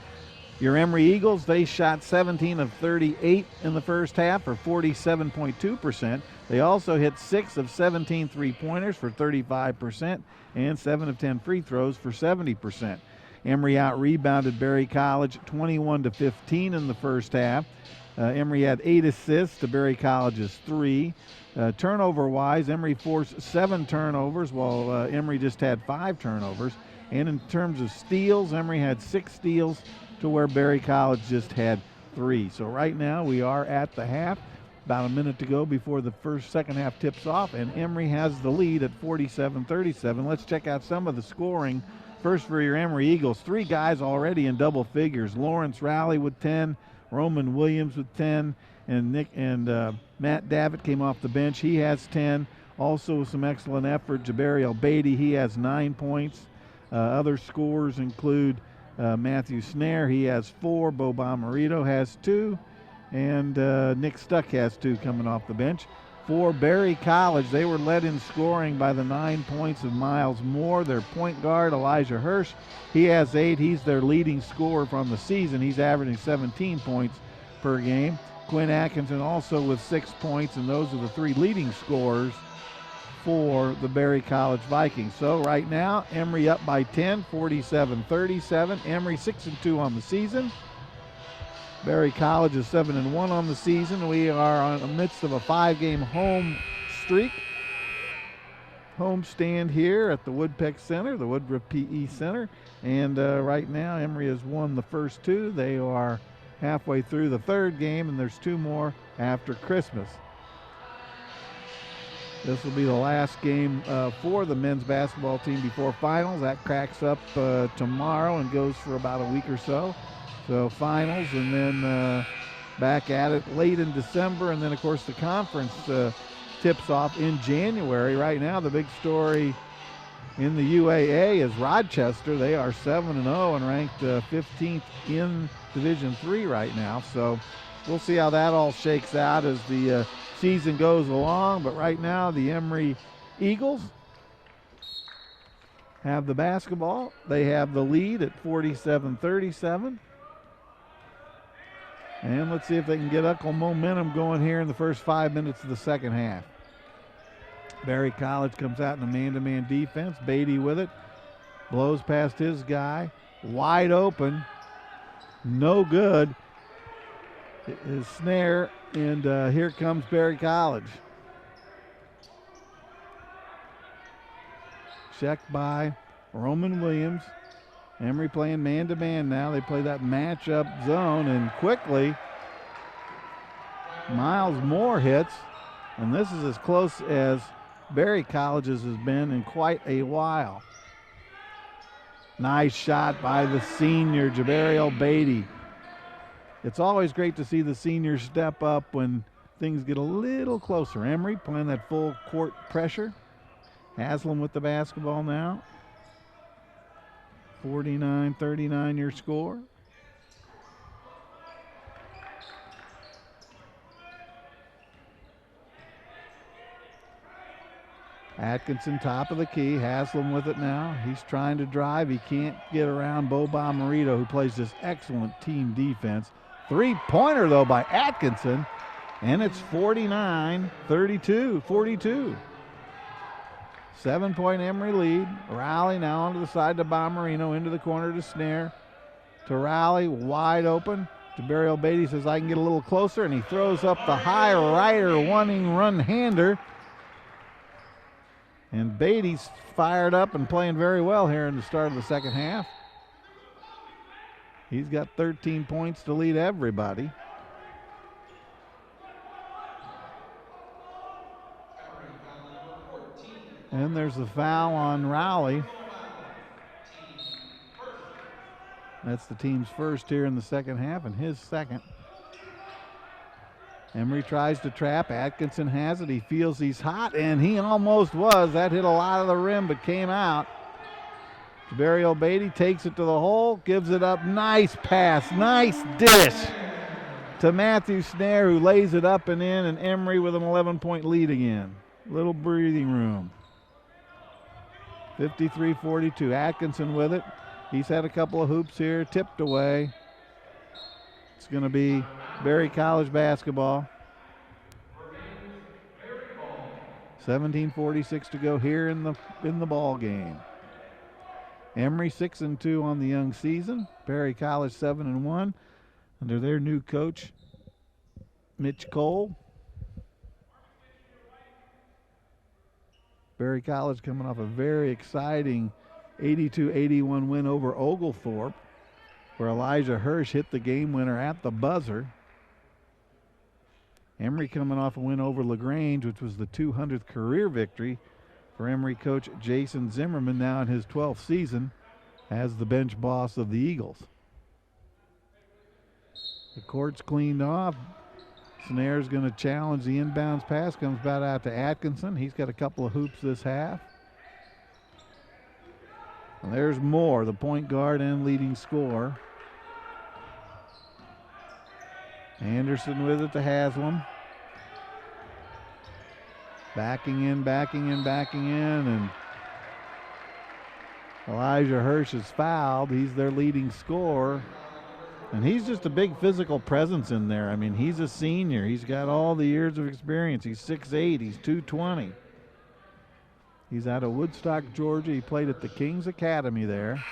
Your Emory Eagles, they shot 17 of 38 in the first half for 47.2%. They also hit 6 of 17 three-pointers for 35% and 7 of 10 free throws for 70%. Emory out-rebounded Berry College 21-15 in the first half. Emory had 8 assists to Berry College's 3. Turnover-wise, Emory forced 7 turnovers while Emory just had 5 turnovers. And in terms of steals, Emory had 6 steals to where Berry College just had 3. So right now we are at the half. About a minute to go before the second half tips off, and Emory has the lead at 47-37. Let's check out some of the scoring. First for your Emory Eagles, 3 guys already in double figures. Lawrence Rowley with 10, Roman Williams with 10, and Matt Davitt came off the bench. He has 10. Also with some excellent effort, Jabari El-Beatty, he has 9 points. Other scorers include Matthew Snare, he has 4. Bo Bomarito has 2. And Nick Stuck has 2 coming off the bench. For Berry College, they were led in scoring by the 9 points of Miles Moore, their point guard, Elijah Hirsch. He has 8. He's their leading scorer from the season. He's averaging 17 points per game. Quinn Atkinson also with 6 points, and those are the 3 leading scorers for the Berry College Vikings. So right now, Emory up by 10, 47-37. Emory 6-2 on the season. Berry College is 7-1 on the season. We are in the midst of a 5-game home streak. Home stand here at the Woodpeck Center, the Woodruff PE Center. And right now, Emory has won the first 2. They are halfway through the 3rd game, and there's 2 more after Christmas. This will be the last game for the men's basketball team before finals. That cracks up tomorrow and goes for about a week or so. So finals, and then back at it late in December, and then of course the conference tips off in January. Right now the big story in the UAA is Rochester. They are 7-0 and ranked 15th in Division III right now. So we'll see how that all shakes out as the season goes along. But right now the Emory Eagles have the basketball. They have the lead at 47-37. And let's see if they can get up on momentum going here in the first 5 minutes of the second half. Berry College comes out in a man-to-man defense. Beatty with it. Blows past his guy. Wide open. No good. His Snare, and here comes Berry College. Checked by Roman Williams. Emory playing man-to-man now. They play that matchup zone, and quickly Miles Moore hits, and this is as close as Berry College's has been in quite a while. Nice shot by the senior, Jabari El-Beatty. It's always great to see the seniors step up when things get a little closer. Emory playing that full court pressure. Haslam with the basketball now. 49-39 your score. Atkinson top of the key. Haslam with it now. He's trying to drive. He can't get around Bo Bomarito, who plays this excellent team defense. 3-pointer though by Atkinson, and it's 49-32, 42. 7-point Emory lead. Rowley now onto the side to Bomarino, into the corner to Snare. To Rowley, wide open. Jabari El-Beatty says, I can get a little closer, and he throws up the high rider run-hander. And Beatty's fired up and playing very well here in the start of the second half. He's got 13 points to lead everybody. And there's the foul on Rowley. That's the team's first here in the second half, and his second. Emory tries to trap. Atkinson has it. He feels he's hot, and he almost was. That hit a lot of the rim, but came out. Jabari Obeidi takes it to the hole, gives it up. Nice pass, nice dish to Matthew Snare, who lays it up and in, and Emory with an 11-point lead again. Little breathing room. 53-42. Atkinson with it. He's had a couple of hoops here, tipped away. It's going to be Berry College basketball. 17:46 to go here in the ball game. Emory 6-2 on the young season. Berry College 7-1 under their new coach, Mitch Cole. Berry College coming off a very exciting 82-81 win over Oglethorpe, where Elijah Hirsch hit the game winner at the buzzer. Emory coming off a win over LaGrange, which was the 200th career victory for Emory coach Jason Zimmerman, now in his 12th season as the bench boss of the Eagles. The court's cleaned off. Snare's going to challenge the inbounds pass. Comes back out to Atkinson. He's got a couple of hoops this half. And there's Moore, the point guard and leading scorer. Anderson with it to Haslam. Backing in, and Elijah Hirsch is fouled. He's their leading scorer. And he's just a big physical presence in there. I mean, he's a senior. He's got all the years of experience. He's 6'8", he's 220. He's out of Woodstock, Georgia. He played at the Kings Academy there.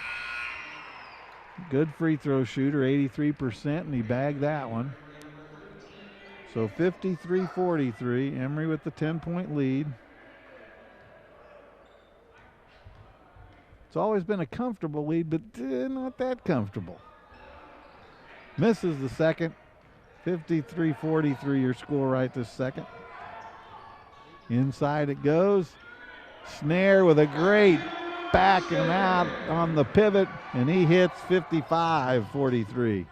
Good free throw shooter, 83%, and he bagged that one. So 53-43, Emory with the 10-point lead. It's always been a comfortable lead, but not that comfortable. Misses the second. 53-43 your score right this second. Inside it goes. Snare with a great back and out on the pivot, and he hits 55-43.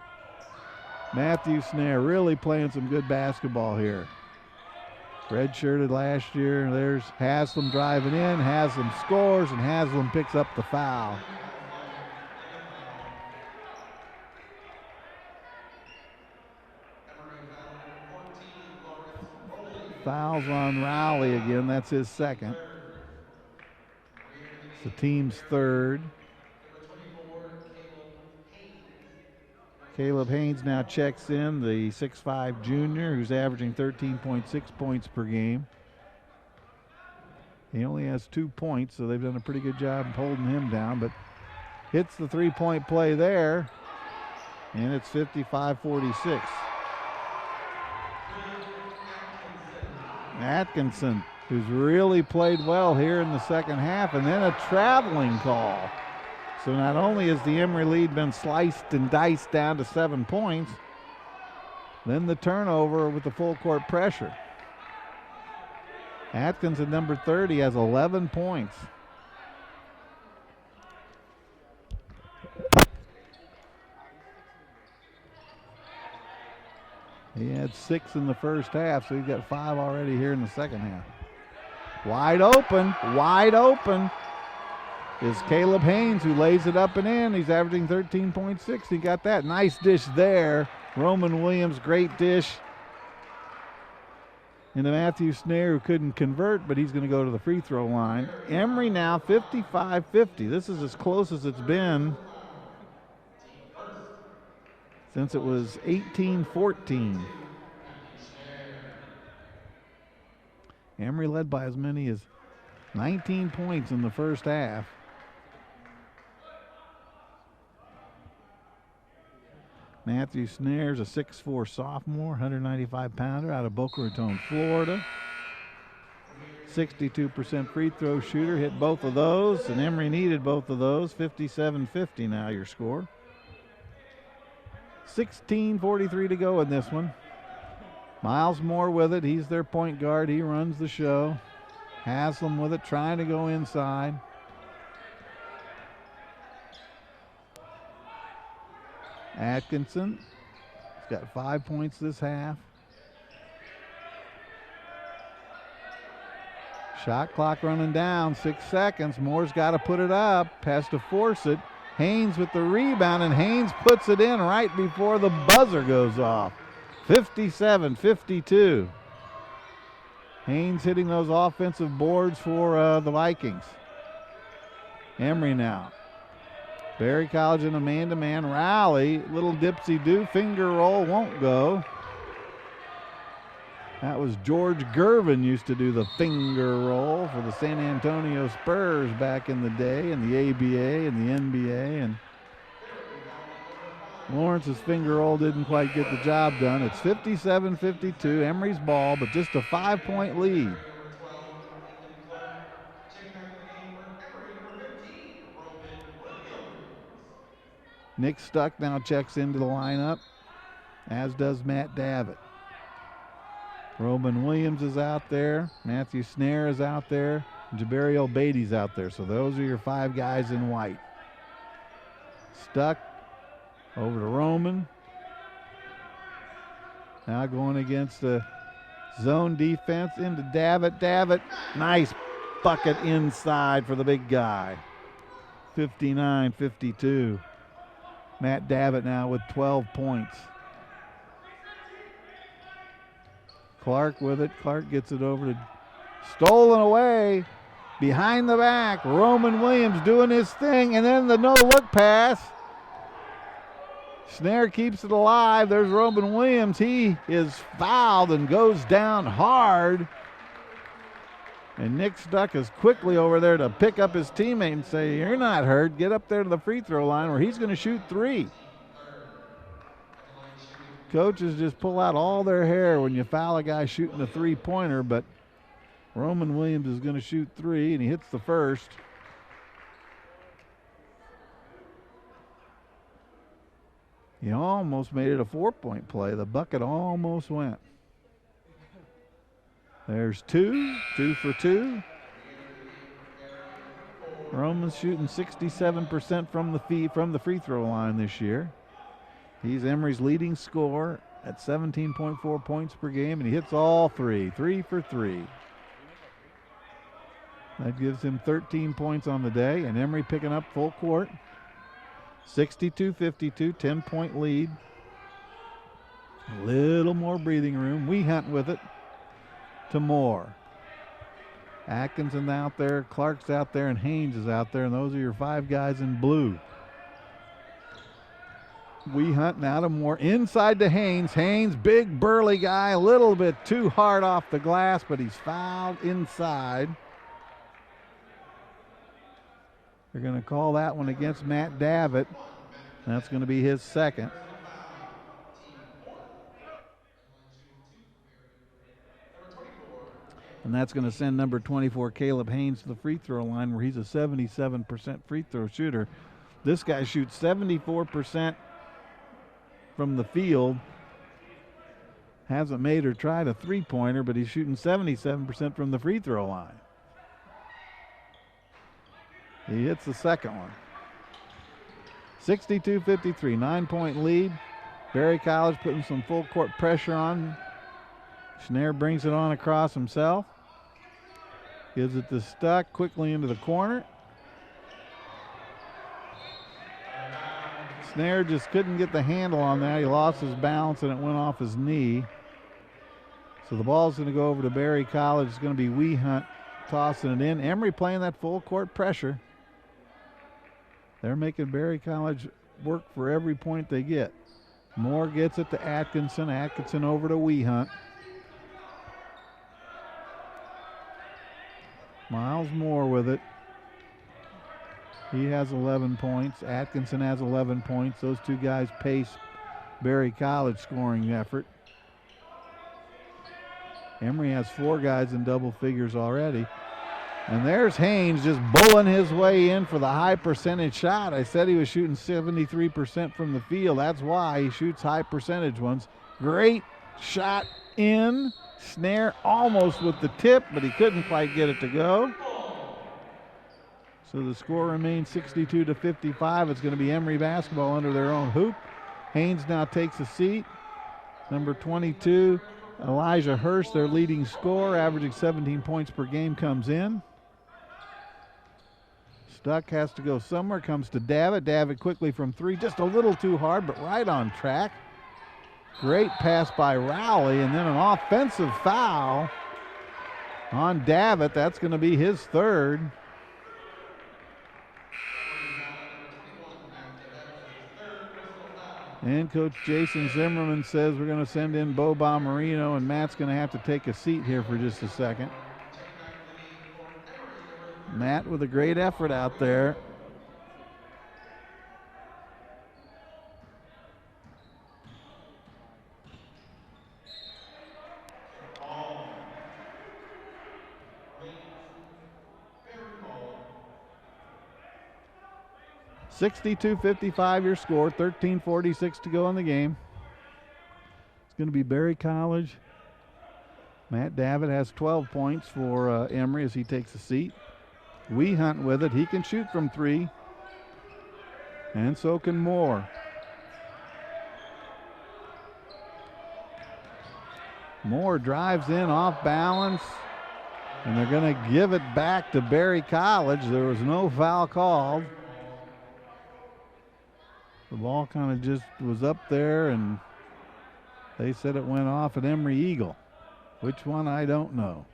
Matthew Snare really playing some good basketball here. Redshirted last year. There's Haslam driving in. Haslam scores, and Haslam picks up the foul. Fouls on Rowley again. That's his second. It's the team's third. Caleb Haynes now checks in, the 6'5" junior who's averaging 13.6 points per game. He only has 2 points, so they've done a pretty good job of holding him down, but hits the three-point play there, and it's 55-46. Atkinson, who's really played well here in the second half, and then a traveling call. So not only has the Emory lead been sliced and diced down to 7 points, then the turnover with the full court pressure. Atkinson, number 30, has 11 points. He had 6 in the first half, so he's got 5 already here in the second half. Wide open is Caleb Haynes, who lays it up and in. He's averaging 13.6. He got that. Nice dish there. Roman Williams, great dish. And to Matthew Snare, who couldn't convert, but he's going to go to the free throw line. Emory now 55-50. This is as close as it's been since it was 18-14. Emory led by as many as 19 points in the first half. Matthew Snare's a 6'4" sophomore, 195-pounder out of Boca Raton, Florida. 62% free throw shooter, hit both of those, and Emory needed both of those. 57-50 now your score. 16:43 to go in this one. Miles Moore with it. He's their point guard. He runs the show. Haslam with it, trying to go inside. Atkinson, he's got 5 points this half. Shot clock running down, 6 seconds. Moore's got to put it up, has to force it. Haynes with the rebound, and Haynes puts it in right before the buzzer goes off. 57-52. Haynes hitting those offensive boards for the Vikings. Emory now. Berry College in a man-to-man rally. Little dipsy-do, finger roll, won't go. That was George Gervin used to do the finger roll for the San Antonio Spurs back in the day in the ABA and the NBA. And Lawrence's finger roll didn't quite get the job done. It's 57-52, Emory's ball, but just a 5-point lead. Nick Stuck now checks into the lineup, as does Matt Davitt. Roman Williams is out there. Matthew Snare is out there. Jabari Obeiddy's out there. So those are your 5 guys in white. Stuck over to Roman. Now going against the zone defense into Davitt. Davitt, nice bucket inside for the big guy. 59-52. Matt Davitt now with 12 points. Clark with it. Clark gets it over to stolen away. Behind the back. Roman Williams doing his thing. And then the no-look pass. Snare keeps it alive. There's Roman Williams. He is fouled and goes down hard. And Nick Stuck is quickly over there to pick up his teammate and say, you're not hurt. Get up there to the free throw line where he's going to shoot 3. Coaches just pull out all their hair when you foul a guy shooting a 3-pointer, but Roman Williams is going to shoot 3, and he hits the first. He almost made it a 4-point play. The bucket almost went. There's 2 for 2. Roman's shooting 67% from the free throw line this year. He's Emory's leading scorer at 17.4 points per game, and he hits all 3. 3 for 3. That gives him 13 points on the day, and Emory picking up full court. 62-52, 10-point lead. A little more breathing room. We hunt with it to Moore. Atkinson out there, Clark's out there, and Haynes is out there, and those are your 5 guys in blue. We hunt now to Moore. Inside to Haynes. Haynes, big burly guy, a little bit too hard off the glass, but he's fouled inside. They're going to call that one against Matt Davitt. That's going to be his second. And that's going to send number 24, Caleb Haynes, to the free throw line where he's a 77% free throw shooter. This guy shoots 74% from the field. Hasn't made or tried a 3-pointer, but he's shooting 77% from the free throw line. He hits the second one. 62-53, 9-point lead. Berry College putting some full court pressure on. Schnare brings it on across himself. Gives it to Stuck quickly into the corner. Snare just couldn't get the handle on that. He lost his balance and it went off his knee. So the ball's going to go over to Berry College. It's going to be Wehunt tossing it in. Emory playing that full court pressure. They're making Berry College work for every point they get. Moore gets it to Atkinson. Atkinson over to Wehunt. Miles Moore with it. He has 11 points. Atkinson has 11 points. Those two guys pace Berry College scoring effort. Emory has 4 guys in double figures already. And there's Haynes just bowling his way in for the high percentage shot. I said he was shooting 73% from the field. That's why he shoots high percentage ones. Great shot in. Snare almost with the tip, but he couldn't quite get it to go. So the score remains 62-55. It's going to be Emory basketball under their own hoop. Haynes now takes a seat. Number 22, Elijah Hurst, their leading scorer, averaging 17 points per game, comes in. Stuck has to go somewhere, comes to Davitt. Davitt quickly from three, just a little too hard, but right on track. Great pass by Rowley, and then an offensive foul on Davitt. That's going to be his third. And Coach Jason Zimmerman says we're going to send in Bo Bomarino, and Matt's going to have to take a seat here for just a second. Matt with a great effort out there. (62-55) your score, 13:46 to go in the game. It's going to be Berry College. Matt Davitt has 12 points for Emory as he takes a seat. Hunt with it. He can shoot from three. And so can Moore. Moore drives in off balance. And they're going to give it back to Berry College. There was no foul called. The ball kind of just was up there, and they said it went off an Emory Eagle. Which one, I don't know.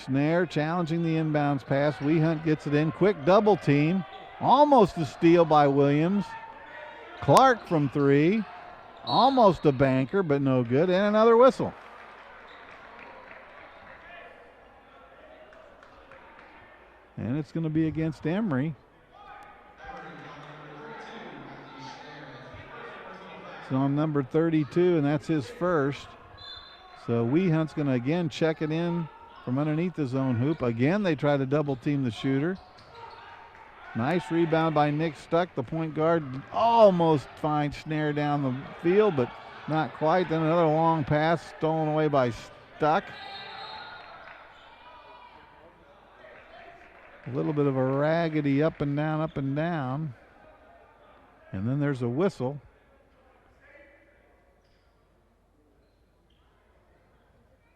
Schnare challenging the inbounds pass. Hunt gets it in. Quick double team. Almost a steal by Williams. Clark from three. Almost a banker, but no good. And another whistle. And it's going to be against Emory. It's on number 32, and that's his first. So Hunt's going to again check it in from underneath his own hoop. Again, they try to double team the shooter. Nice rebound by Nick Stuck. The point guard almost finds Schnare down the field, but not quite. Then another long pass stolen away by Stuck. A little bit of a raggedy up and down, up and down. And then there's a whistle.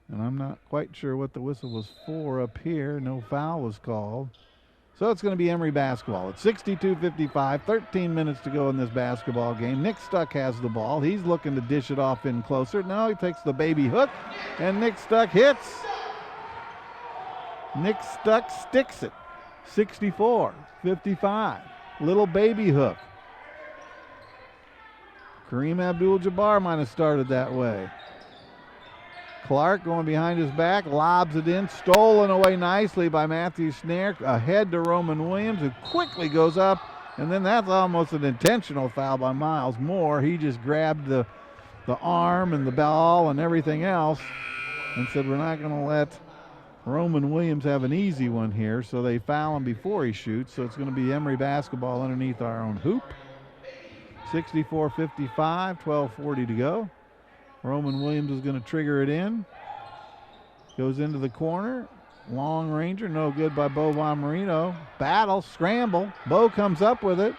And I'm not quite sure what the whistle was for up here. No foul was called. So it's going to be Emory basketball. It's 62-55, 13 minutes to go in this basketball game. Nick Stuck has the ball. He's looking to dish it off in closer. No, he takes the baby hook, and Nick Stuck hits. Nick Stuck sticks it. 64-55. Little baby hook. Kareem Abdul-Jabbar might have started that way. Clark going behind his back, lobs it in, stolen away nicely by Matthew Schnare, ahead to Roman Williams, who quickly goes up, and then that's almost an intentional foul by Miles Moore. He just grabbed the arm and the ball and everything else and said, we're not going to let Roman Williams have an easy one here, so they foul him before he shoots, so it's going to be Emory basketball underneath our own hoop. 64-55, 12:40 to go. Roman Williams is going to trigger it in. Goes into the corner. Long ranger, no good by Bo Bomarino. Battle, scramble. Bo comes up with it.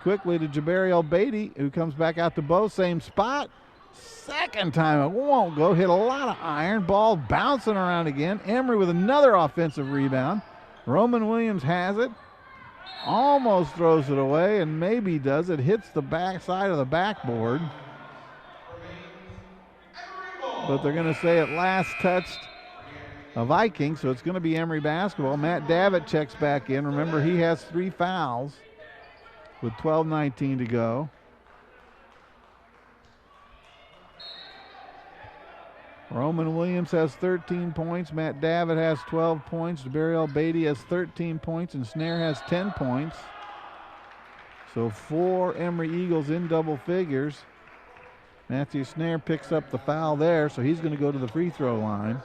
Quickly to Jabari El-Beatty, who comes back out to Bo. Same spot. Second time it won't go. Hit a lot of iron. Ball bouncing around again. Emory with another offensive rebound. Roman Williams has it. Almost throws it away, and maybe does. It hits the back side of the backboard. But they're going to say it last touched a Viking, so it's going to be Emory basketball. Matt Davitt checks back in. Remember, he has 3 fouls with 12:19 to go. Roman Williams has 13 points. Matt Davitt has 12 points. Jabari El-Beatty has 13 points, and Schnare has 10 points. So 4 Emory Eagles in double figures. Matthew Schnare picks up the foul there, so he's going to go to the free throw line.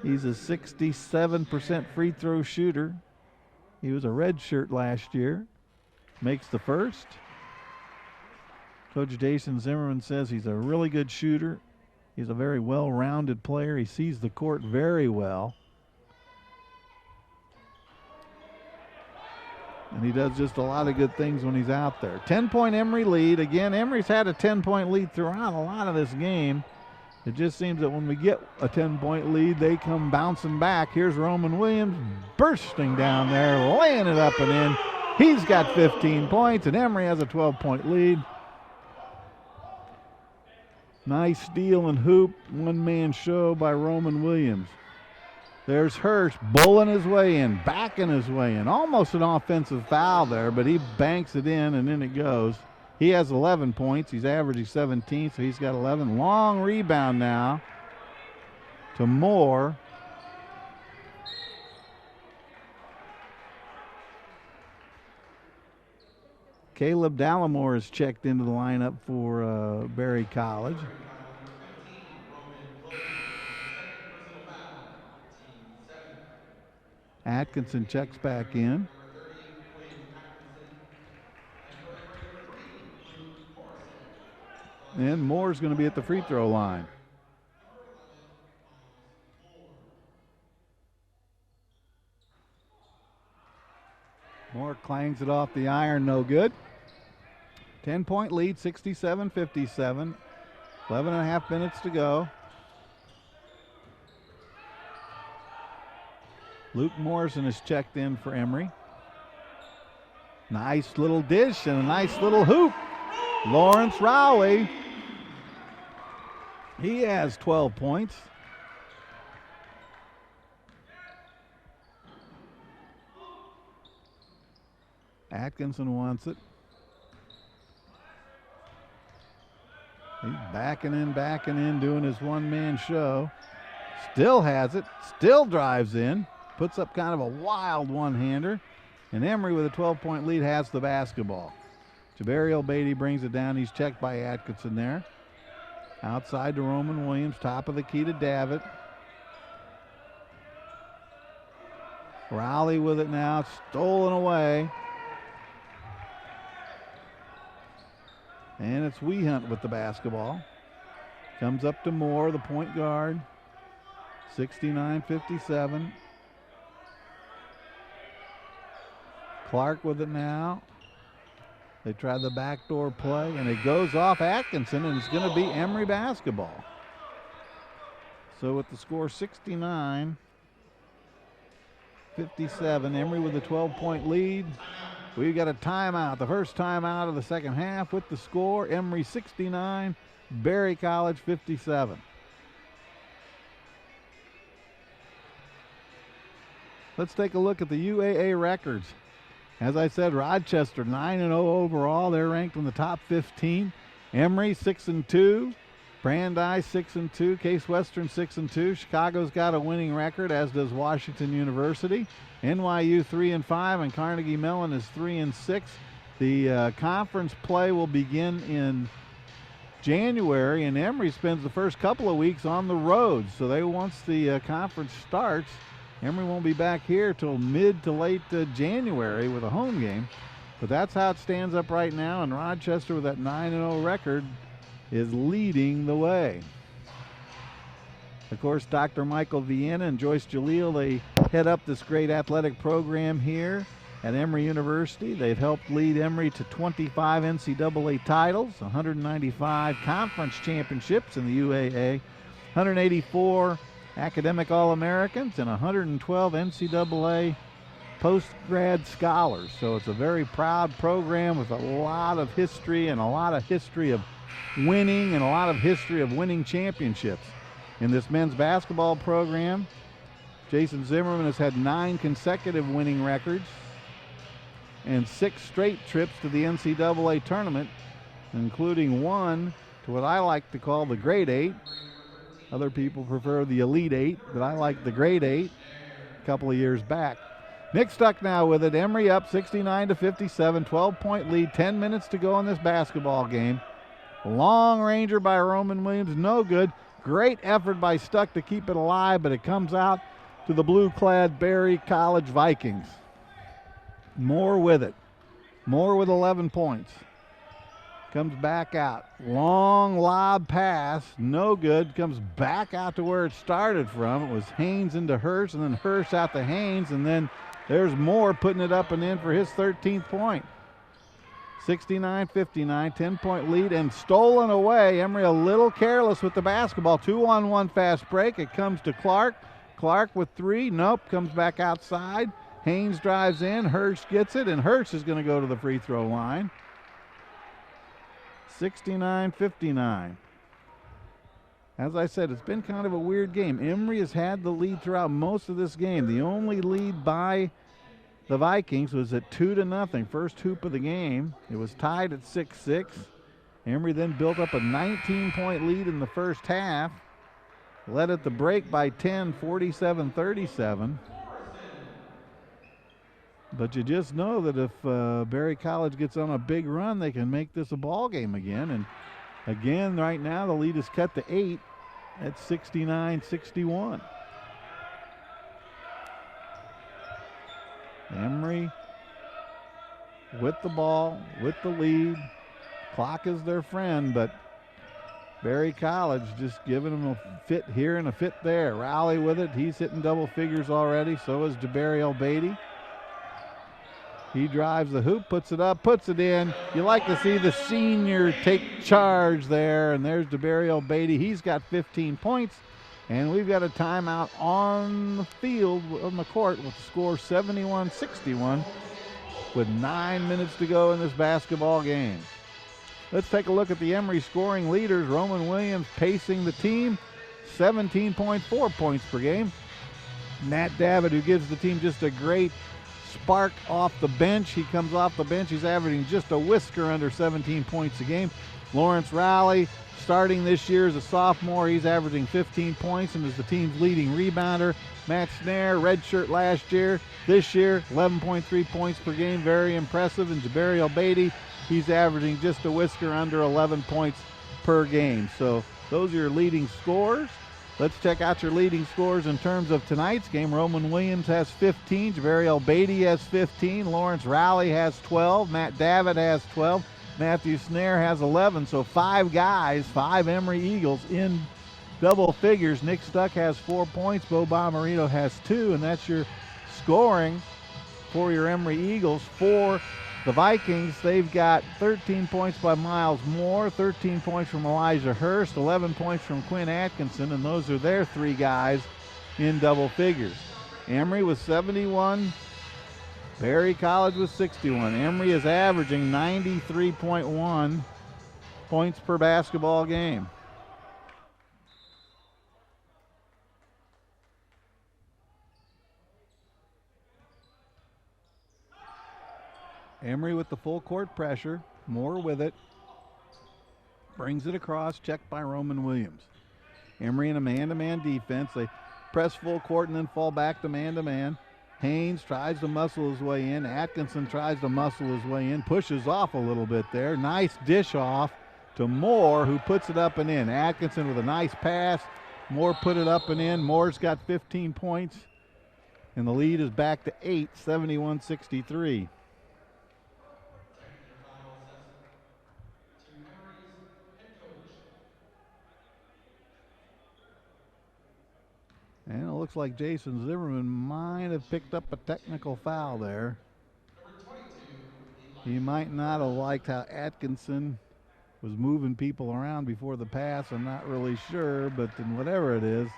He's a 67% free throw shooter. He was a red shirt last year. Makes the first. Coach Jason Zimmerman says he's a really good shooter. He's a very well-rounded player. He sees the court very well. And he does just a lot of good things when he's out there. 10-point Emory lead. Again, Emory's had a 10-point lead throughout a lot of this game. It just seems that when we get a 10-point lead, they come bouncing back. Here's Roman Williams bursting down there, laying it up and in. He's got 15 points, and Emory has a 12-point lead. Nice steal and hoop, one-man show by Roman Williams. There's Hirsch bowling his way in, backing his way in. Almost an offensive foul there, but he banks it in, and in it goes. He has 11 points. He's averaging 17, so he's got 11. Long rebound now to Moore. Caleb Dallimore is checked into the lineup for Berry College. Atkinson checks back in. And Moore's going to be at the free throw line. Moore clangs it off the iron, no good. 10-point lead, 67-57. 11 and a half minutes to go. Luke Morrison is checked in for Emory. Nice little dish and a nice little hoop. Lawrence Rowley. He has 12 points. Atkinson wants it. He's backing in, doing his one-man show. Still has it, still drives in. Puts up kind of a wild one-hander. And Emory with a 12-point lead has the basketball. Jabari El-Beatty brings it down. He's checked by Atkinson there. Outside to Roman Williams, top of the key to Davitt. Rowley with it now, stolen away. And it's Wehunt with the basketball. Comes up to Moore, the point guard. 69-57. Clark with it now. They try the backdoor play, and it goes off Atkinson, and it's going to be Emory basketball. So with the score 69-57, Emory with a 12-point lead. We've got a timeout, the first timeout of the second half with the score, Emory 69, Berry College 57. Let's take a look at the UAA records. As I said, Rochester 9-0 overall. They're ranked in the top 15. Emory 6-2. Brandeis 6-2. Case Western 6-2. Chicago's got a winning record, as does Washington University. NYU 3-5, and Carnegie Mellon is 3-6. The conference play will begin in January, and Emory spends the first couple of weeks on the road. So once the conference starts, Emory won't be back here till mid to late January with a home game. But that's how it stands up right now, and Rochester with that 9-0 record is leading the way. Of course, Dr. Michael Vienna and Joyce Jalil, they head up this great athletic program here at Emory University. They've helped lead Emory to 25 NCAA titles, 195 conference championships in the UAA, 184 academic All-Americans, and 112 NCAA post-grad scholars. So it's a very proud program with a lot of history and a lot of history of winning and a lot of history of winning championships. In this men's basketball program, Jason Zimmerman has had 9 consecutive winning records and 6 straight trips to the NCAA tournament, including one to what I like to call the Grade 8. Other people prefer the Elite 8, but I like the Grade 8 a couple of years back. Nick Stuck now with it. Emory up 69-57, 12-point lead, 10 minutes to go in this basketball game. Long ranger by Roman Williams, no good. Great effort by Stuck to keep it alive, but it comes out to the blue-clad Berry College Vikings. Moore with it. Moore with 11 points. Comes back out. Long lob pass, no good. Comes back out to where it started from. It was Haynes into Hirsch, and then Hirsch out to Haynes, and then There's Moore putting it up and in for his 13th point. 69-59, 10-point lead, and stolen away. Emory a little careless with the basketball. 2-on-1 fast break. It comes to Clark. Clark with three. Nope, comes back outside. Haynes drives in. Hirsch gets it, and Hirsch is going to go to the free throw line. 69-59. As I said, it's been kind of a weird game. Emory has had the lead throughout most of this game. The only lead by the Vikings was at 2-0, first hoop of the game. It was tied at 6-6. Emory then built up a 19-point lead in the first half. Led at the break by 10, 47-37. But you just know that if Berry College gets on a big run, they can make this a ball game again. And again, right now, the lead is cut to 8 at 69-61. Emory with the ball, with the lead. Clock is their friend, but Berry College just giving them a fit here and a fit there. Rowley with it. He's hitting double figures already. So is Jabari El-Beatty. He drives the hoop, puts it up, puts it in. You like to see the senior take charge there, and there's Jabari El-Beatty. He's got 15 points, and we've got a timeout on the field, on the court, with the score 71-61 with 9 minutes to go in this basketball game. Let's take a look at the Emory scoring leaders. Roman Williams pacing the team, 17.4 points per game. Nat Davitt, who gives the team just a great spark off the bench. He comes off the bench. He's averaging just a whisker under 17 points a game. Lawrence Rowley, starting this year as a sophomore, he's averaging 15 points and is the team's leading rebounder. Matt Snare, redshirt last year. This year, 11.3 points per game, very impressive. And Jabari El-Beatty, he's averaging just a whisker under 11 points per game. So those are your leading scorers. Let's check out your leading scores in terms of tonight's game. Roman Williams has 15. Jabari El-Beatty has 15. Lawrence Rowley has 12. Matt Davitt has 12. Matthew Snare has 11. So 5 guys, 5 Emory Eagles in double figures. Nick Stuck has 4 points. Bo Bomarito has 2. And that's your scoring for your Emory Eagles. For the Vikings, they've got 13 points by Miles Moore, 13 points from Elijah Hurst, 11 points from Quinn Atkinson, and those are their 3 guys in double figures. Emory was 71, Berry College was 61. Emory is averaging 93.1 points per basketball game. Emory with the full court pressure. Moore with it. Brings it across. Checked by Roman Williams. Emory in a man-to-man defense. They press full court and then fall back to man-to-man. Haynes tries to muscle his way in. Atkinson tries to muscle his way in. Pushes off a little bit there. Nice dish off to Moore, who puts it up and in. Atkinson with a nice pass. Moore put it up and in. Moore's got 15 points. And the lead is back to 8, 71-63. And it looks like Jason Zimmerman might have picked up a technical foul there. He might not have liked how Atkinson was moving people around before the pass. I'm not really sure, but then whatever it is,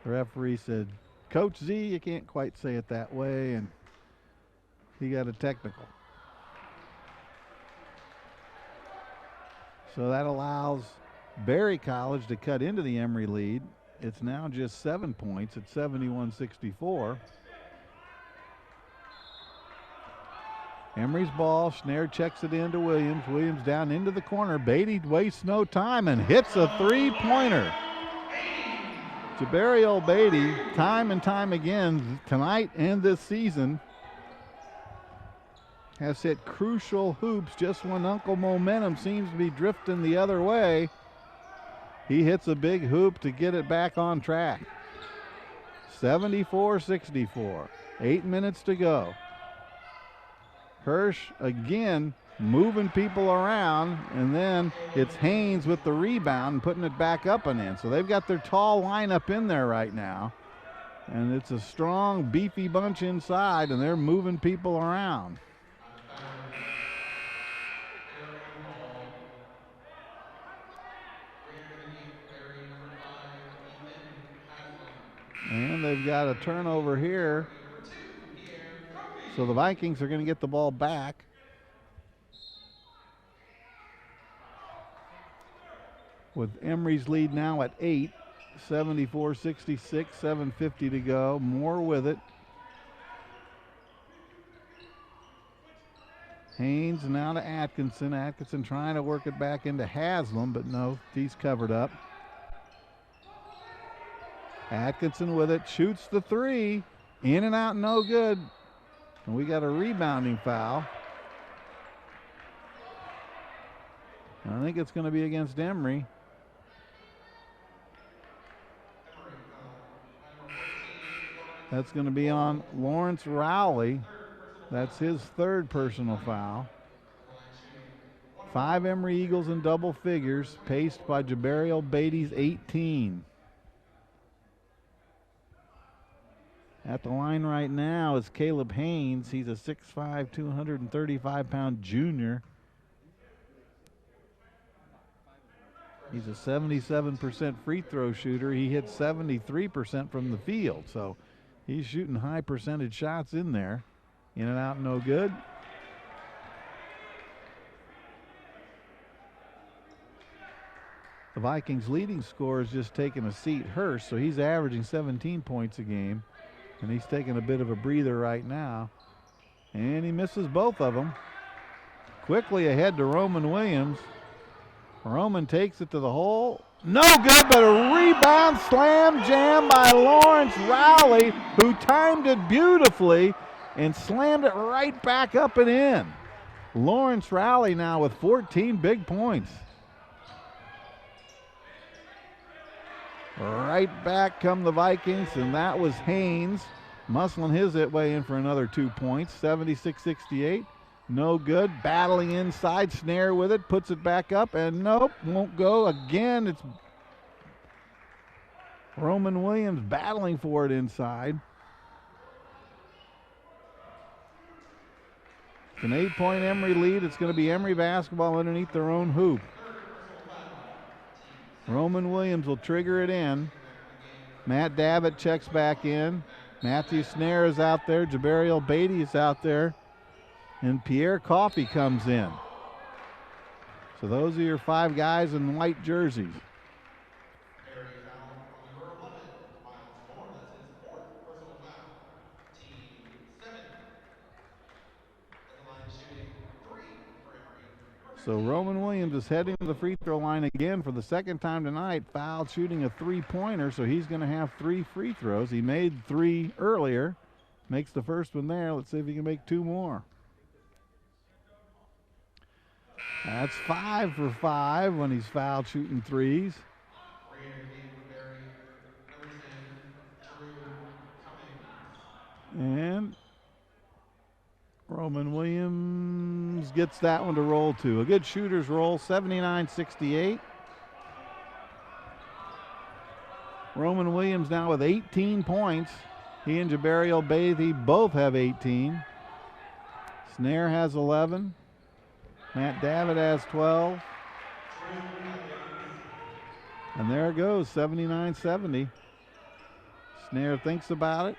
the referee said, Coach Z, you can't quite say it that way, and he got a technical. So that allows Berry College to cut into the Emory lead. It's now just 7 points at 71-64. Emory's ball. Schnare checks it into Williams. Williams down into the corner. Beatty wastes no time and hits a three-pointer. Jabari El-Beatty, time and time again, tonight and this season, has hit crucial hoops just when Uncle Momentum seems to be drifting the other way. He hits a big hoop to get it back on track. 74-64. 8 minutes to go. Hirsch again moving people around, and then it's Haynes with the rebound and putting it back up and in. So they've got their tall lineup in there right now. And it's a strong, beefy bunch inside, and they're moving people around. And they've got a turnover here. So the Vikings are going to get the ball back. With Emory's lead now at 8, 74-66, 7:50 to go. Moore with it. Haynes now to Atkinson. Atkinson trying to work it back into Haslam, but no, he's covered up. Atkinson with it, shoots the three. In and out, no good. And we got a rebounding foul. I think it's going to be against Emory. That's going to be on Lawrence Rowley. That's his third personal foul. 5 Emory Eagles in double figures, paced by Jabariel Beatty's 18. At the line right now is Caleb Haynes. He's a 6'5", 235-pound junior. He's a 77% free throw shooter. He hit 73% from the field, so he's shooting high percentage shots in there. In and out, no good. The Vikings' leading scorer is just taking a seat, Hurst, so he's averaging 17 points a game, and he's taking a bit of a breather right now. And he misses both of them. Quickly ahead to Roman Williams. Roman takes it to the hole. No good, but a rebound slam jam by Lawrence Rowley, who timed it beautifully and slammed it right back up and in. Lawrence Rowley now with 14 big points. Right back come the Vikings, and that was Haynes muscling his way in for another 2 points. 76-68. No good. Battling inside. Snare with it. Puts it back up, and nope, won't go. Again, it's Roman Williams battling for it inside. It's an 8-point Emory lead. It's going to be Emory basketball underneath their own hoop. Roman Williams will trigger it in. Matt Davitt checks back in. Matthew Snare is out there. Jabariel Beatty is out there. And Pierre Coffey comes in. So those are your 5 guys in white jerseys. So Roman Williams is heading to the free throw line again for the second time tonight, fouled shooting a 3-pointer, so he's going to have 3 free throws. He made 3 earlier, makes the first one there. Let's see if he can make 2 more. That's 5 for 5 when he's fouled shooting threes. And Roman Williams gets that one to roll too. A good shooter's roll, 79-68. Roman Williams now with 18 points. He and Jabariel Beatty both have 18. Snare has 11. Matt Davitt has 12. And there it goes, 79-70. Snare thinks about it.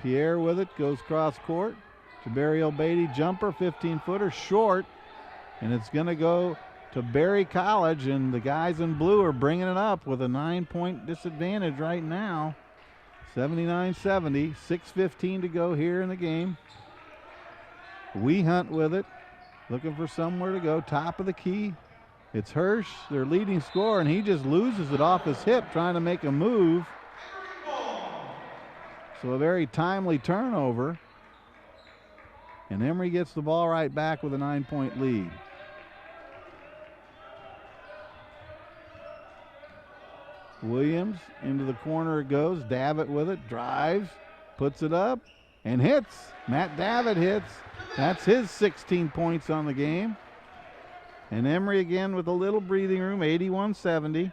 Pierre with it, goes cross court. Jabariel Beatty jumper, 15-footer, short. And it's going to go to Berry College, and the guys in blue are bringing it up with a 9-point disadvantage right now. 79-70, 6:15 to go here in the game. We Hunt with it, looking for somewhere to go. Top of the key, it's Hirsch, their leading scorer, and he just loses it off his hip trying to make a move. So a very timely turnover. And Emory gets the ball right back with a 9-point lead. Williams into the corner it goes. Davitt with it, drives, puts it up, and hits. Matt Davitt hits. That's his 16 points on the game. And Emory again with a little breathing room, 81-70.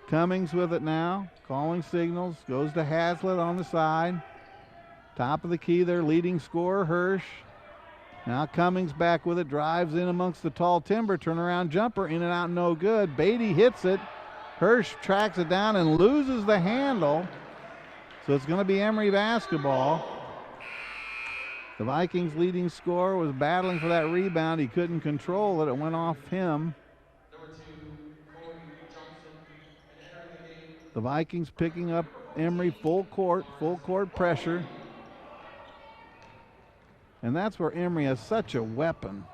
Cummings with it now, calling signals, goes to Hazlitt on the side. Top of the key, their leading scorer, Hirsch. Now Cummings back with it, drives in amongst the tall timber, turnaround jumper, in and out, no good. Beatty hits it. Hirsch tracks it down and loses the handle. So it's going to be Emory basketball. The Vikings' leading scorer was battling for that rebound. He couldn't control it. It went off him. The Vikings picking up Emory full court pressure. And that's where Emory has such a weapon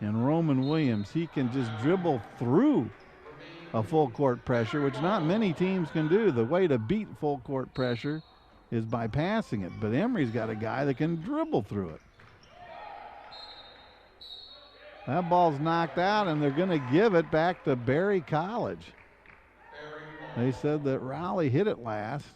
in Roman Williams. He can just dribble through a full court pressure, which not many teams can do. The way to beat full court pressure is by passing it, but Emory's got a guy that can dribble through it. That ball's knocked out, and they're going to give it back to Berry College. They said that Rowley hit it last.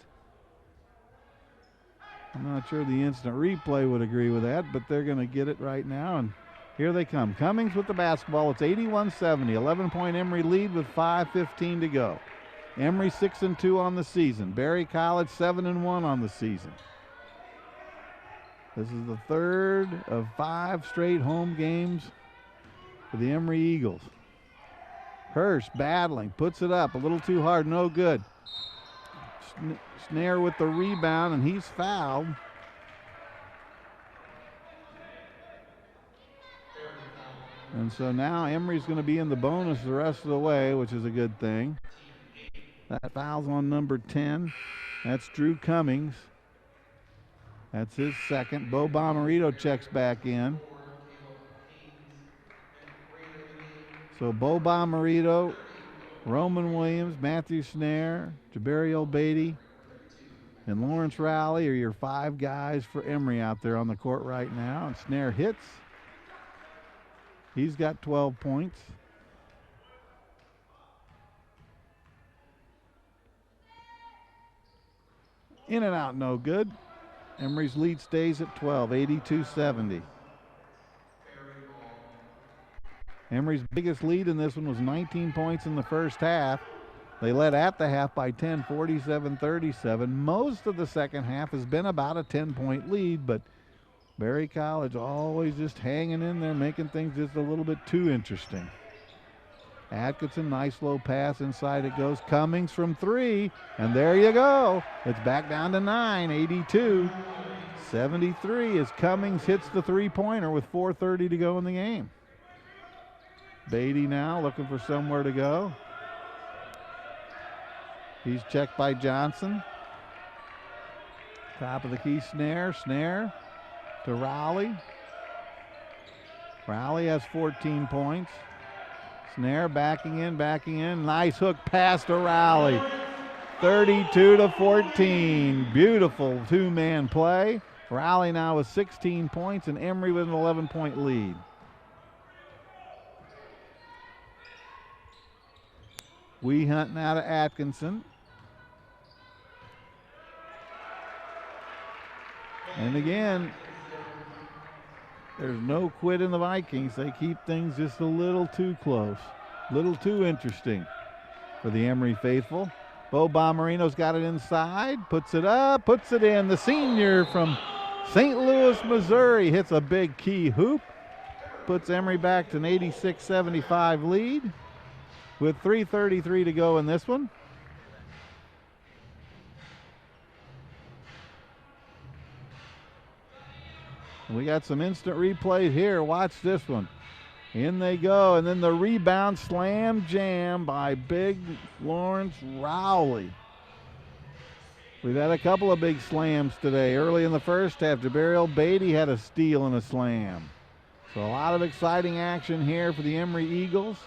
I'm not sure the instant replay would agree with that, but they're going to get it right now, and here they come. Cummings with the basketball. It's 81-70, 11-point Emory lead with 5:15 to go. Emory 6-2 on the season. Berry College 7-1 on the season. This is the third of 5 straight home games for the Emory Eagles. Hirsch battling, puts it up a little too hard, no good. Snare with the rebound, and he's fouled. And so now Emory's going to be in the bonus the rest of the way, which is a good thing. That foul's on number 10. That's Drew Cummings. That's his second. Bo Bomarito checks back in. So Bo Bomarito, Roman Williams, Matthew Snare, Jabari Obeidi, and Lawrence Rowley are your 5 guys for Emory out there on the court right now. And Snare hits. He's got 12 points. In and out, no good. Emory's lead stays at 12, 82-70. Emory's biggest lead in this one was 19 points in the first half. They led at the half by 10, 47-37. Most of the second half has been about a 10-point lead, but Berry College always just hanging in there, making things just a little bit too interesting. Atkinson, nice low pass, inside it goes. Cummings from 3, and there you go. It's back down to 9, 82-73 as Cummings hits the three-pointer with 4:30 to go in the game. Beatty now looking for somewhere to go. He's checked by Johnson. Top of the key, Snare to Rowley. Rowley has 14 points. Snare backing in. Nice hook pass to Rowley. 32-14. Beautiful two-man play. Rowley now with 16 points and Emory with an 11-point lead. Hunt now to Atkinson. And again, there's no quit in the Vikings. They keep things just a little too close, a little too interesting for the Emory faithful. Bo Bomarino's got it inside, puts it up, puts it in. The senior from St. Louis, Missouri hits a big key hoop, puts Emory back to an 86-75 lead with 3:33 to go in this one. We got some instant replay here. Watch this one. In they go, and then the rebound slam jam by big Lawrence Rowley. We've had a couple of big slams today. Early in the first half, Jabari Beatty had a steal and a slam. So a lot of exciting action here for the Emory Eagles.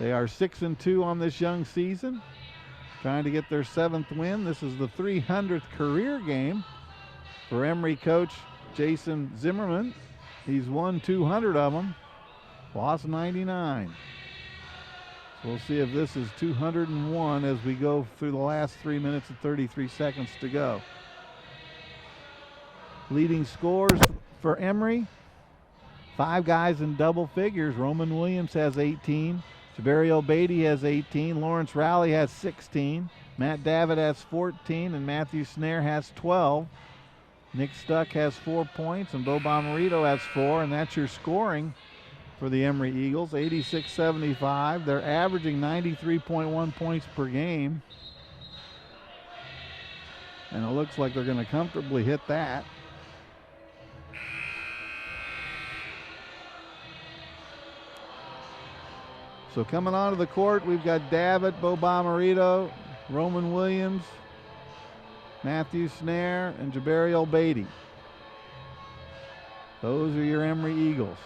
They are 6-2 on this young season, trying to get their 7th win. This is the 300th career game for Emory coach Jason Zimmerman. He's won 200 of them, lost 99. So we'll see if this is 201 as we go through the last 3 minutes and 33 seconds to go. Leading scores for Emory, 5 guys in double figures. Roman Williams has 18. Jabario Beatty has 18. Lawrence Rowley has 16. Matt Davitt has 14. And Matthew Snare has 12. Nick Stuck has 4 points. And Bo Bomarito has 4. And that's your scoring for the Emory Eagles, 86-75. They're averaging 93.1 points per game. And it looks like they're going to comfortably hit that. So coming onto the court, we've got Davitt, Bo Bomarito, Roman Williams, Matthew Snare, and Jabario Beatty. Those are your Emory Eagles.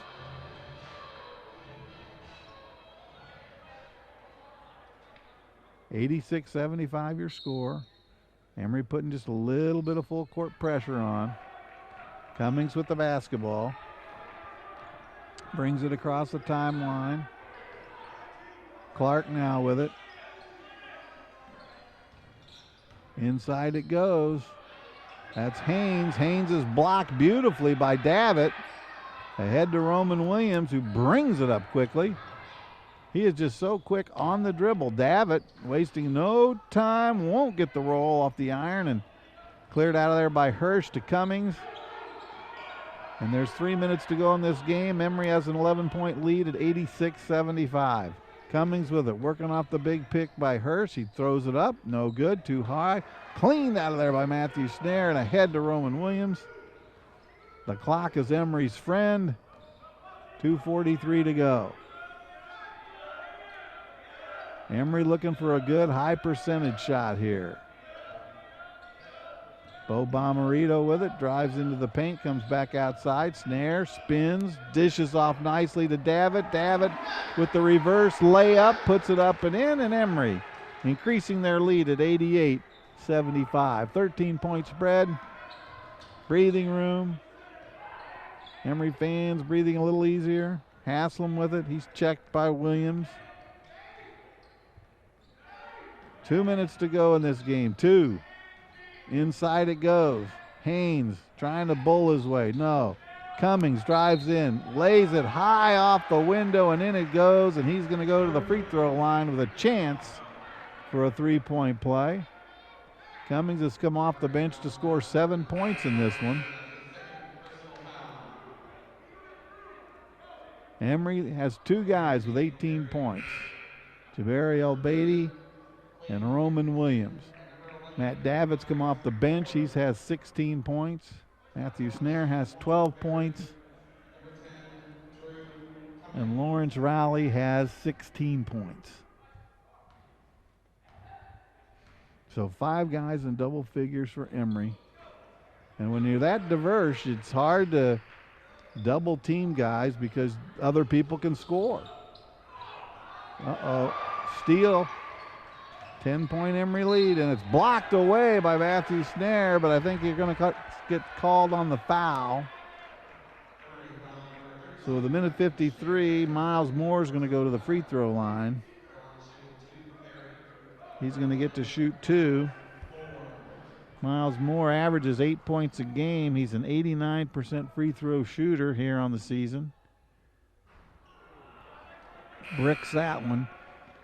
$86-75 your score. Emory putting just a little bit of full court pressure on. Cummings with the basketball. Brings it across the timeline. Clark now with it. Inside it goes. That's Haynes. Haynes is blocked beautifully by Davitt. Ahead to Roman Williams, who brings it up quickly. He is just so quick on the dribble. Davitt wasting no time, won't get the roll off the iron, and cleared out of there by Hirsch to Cummings. And there's 3 minutes to go in this game. Emory has an 11-point lead at 86-75. Cummings with it, working off the big pick by Hirsch. He throws it up, no good, too high. Cleaned out of there by Matthew Snare, and ahead to Roman Williams. The clock is Emory's friend. 2:43 to go. Emory looking for a good high percentage shot here. Bo Bomarito with it, drives into the paint, comes back outside. Snare spins, dishes off nicely to Davitt. Davitt with the reverse layup, puts it up and in, and Emory increasing their lead at 88-75. 13-point spread, breathing room. Emory fans breathing a little easier. Haslam with it, he's checked by Williams. 2 minutes to go in this game. 2. Inside it goes. Haynes trying to bull his way. No. Cummings drives in, lays it high off the window, and in it goes, and he's going to go to the free throw line with a chance for a 3-point play. Cummings has come off the bench to score 7 points in this one. Emory has 2 guys with 18 points. Jabario Beatty and Roman Williams. Matt Davitt's come off the bench. He has 16 points. Matthew Snare has 12 points. And Lawrence Rowley has 16 points. So 5 guys in double figures for Emory. And when you're that diverse, it's hard to double team guys because other people can score. Steal. 10-point Emory lead, and it's blocked away by Matthew Snare, but I think you're going to get called on the foul. So with a minute 53, Miles Moore is going to go to the free throw line. He's going to get to shoot 2. Miles Moore averages 8 points a game. He's an 89% free throw shooter here on the season. Bricks that one.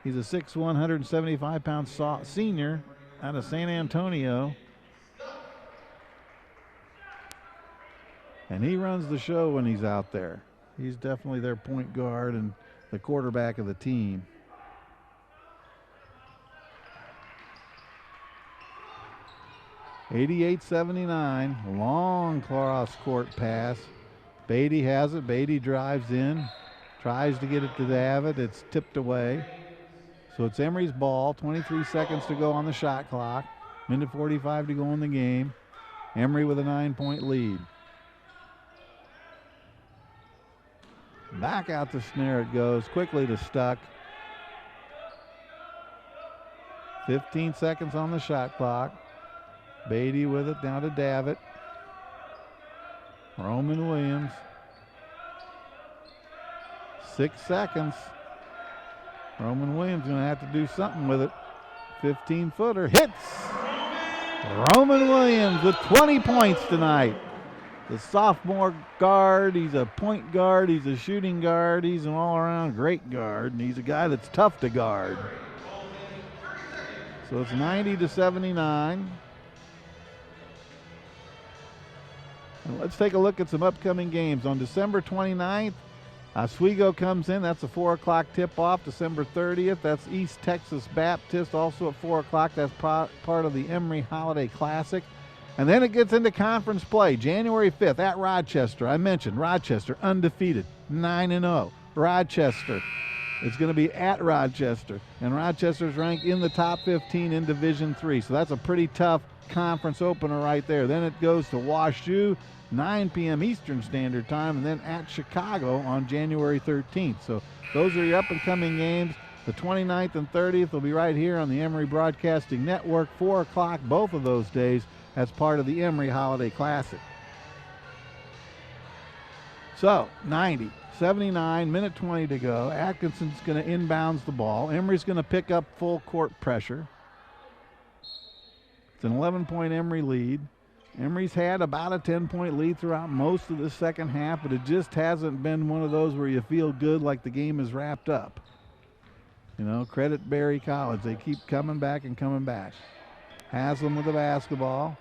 He's a 6'1", 175-pound senior out of San Antonio. And he runs the show when he's out there. He's definitely their point guard and the quarterback of the team. $88-79, long cross-court pass. Beatty has it. Beatty drives in, tries to get it to Davitt. It's tipped away. So it's Emory's ball. 23 seconds to go on the shot clock. Minute 45 to go in the game. Emory with a 9-point lead. Back out to Snare it goes. Quickly to Stuck. 15 seconds on the shot clock. Beatty with it down to Davitt. Roman Williams. 6 seconds. Roman Williams going to have to do something with it. 15-footer hits. Roman Williams with 20 points tonight. the sophomore guard. He's a point guard. He's a shooting guard. He's an all-around great guard, and he's a guy that's tough to guard. So it's 90-79. And let's take a look at some upcoming games. On December 29th, Oswego comes in. That's a 4 o'clock tip-off. December 30th, that's East Texas Baptist, also at 4 o'clock. That's part of the Emory Holiday Classic. And then it gets into conference play. January 5th at Rochester. I mentioned Rochester, undefeated, 9-0. Rochester. It's going to be at Rochester. And Rochester's ranked in the top 15 in Division III. So that's a pretty tough conference opener right there. Then it goes to WashU, 9 p.m. Eastern Standard Time, and then at Chicago on January 13th. So those are your up-and-coming games. The 29th and 30th will be right here on the Emory Broadcasting Network, 4 o'clock both of those days as part of the Emory Holiday Classic. So 90-79, minute 20 to go. Atkinson's going to inbounds the ball. Emory's going to pick up full court pressure. It's an 11-point Emory lead. Emory's had about a 10-point lead throughout most of the second half, but it just hasn't been one of those where you feel good like the game is wrapped up. You know, credit Berry College. They keep coming back and coming back. Haslam with the basketball.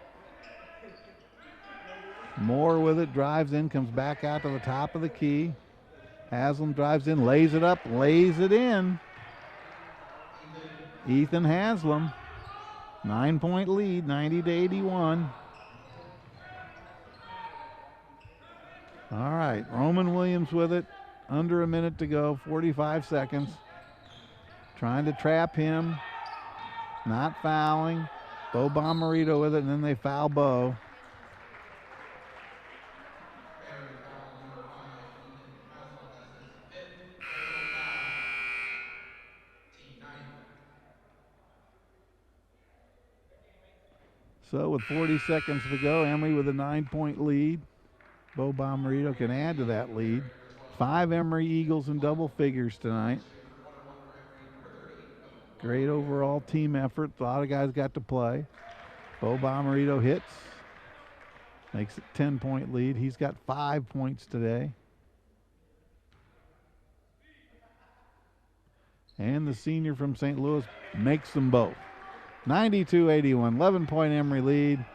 Moore with it, drives in, comes back out to the top of the key. Haslam drives in, lays it up, lays it in. Ethan Haslam, 9-point lead, 90-81. All right, Roman Williams with it, under a minute to go, 45 seconds. Trying to trap him, not fouling. Bo Bomarito with it, and then they foul Bo. So with 40 seconds to go, Emory with a 9-point lead. Bo Bomarito can add to that lead. 5 Emory Eagles in double figures tonight. Great overall team effort. A lot of guys got to play. Bo Bomarito hits. Makes it 10-point lead. He's got 5 points today. And the senior from St. Louis makes them both. 92-81, 11-point Emory lead.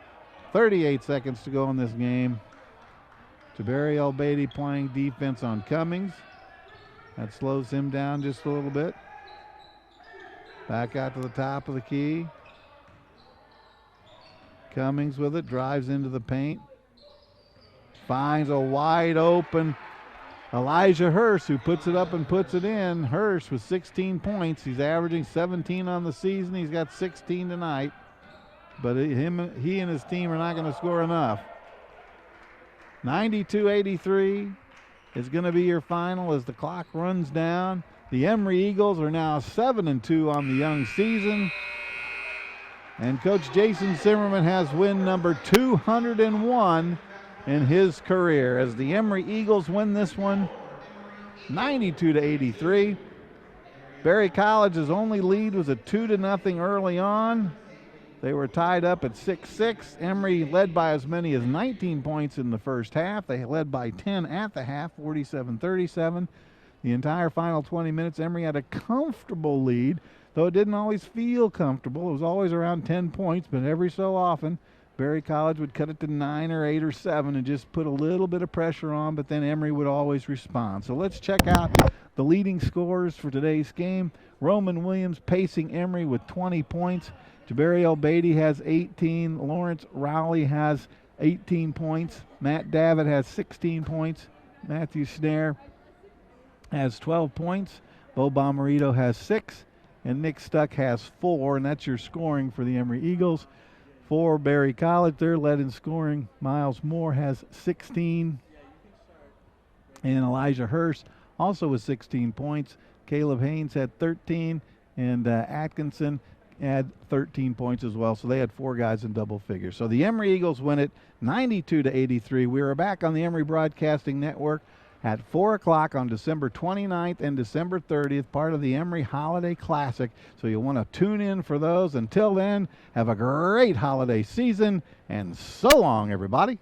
38 seconds to go in this game. Jabari El-Beatty playing defense on Cummings. That slows him down just a little bit. Back out to the top of the key. Cummings with it, drives into the paint. Finds a wide open Elijah Hurst, who puts it up and puts it in. Hurst with 16 points. He's averaging 17 on the season. He's got 16 tonight. But he and his team are not going to score enough. 92-83 is going to be your final as the clock runs down. The Emory Eagles are now 7-2 on the young season. And Coach Jason Zimmerman has win number 201 in his career as the Emory Eagles win this one 92-83. Berry College's only lead was a 2-0 early on. They were tied up at 6-6. Emory led by as many as 19 points in the first half. They led by 10 at the half, 47-37. The entire final 20 minutes, Emory had a comfortable lead, though it didn't always feel comfortable. It was always around 10 points, but every so often, Berry College would cut it to 9 or 8 or 7 and just put a little bit of pressure on, but then Emory would always respond. So let's check out the leading scorers for today's game. Roman Williams pacing Emory with 20 points. Jabari El-Beatty has 18. Lawrence Rowley has 18 points. Matt Davitt has 16 points. Matthew Snare has 12 points. Bo Bomarito has 6. And Nick Stuck has 4. And that's your scoring for the Emory Eagles. For Berry College, they're led in scoring. Miles Moore has 16. And Elijah Hurst also with 16 points. Caleb Haynes had 13. And Atkinson had 13 points as well. So they had 4 guys in double figures. So the Emory Eagles win it 92-83. We are back on the Emory Broadcasting Network at 4 o'clock on December 29th and December 30th, part of the Emory Holiday Classic. So you'll want to tune in for those. Until then, have a great holiday season, and so long, everybody.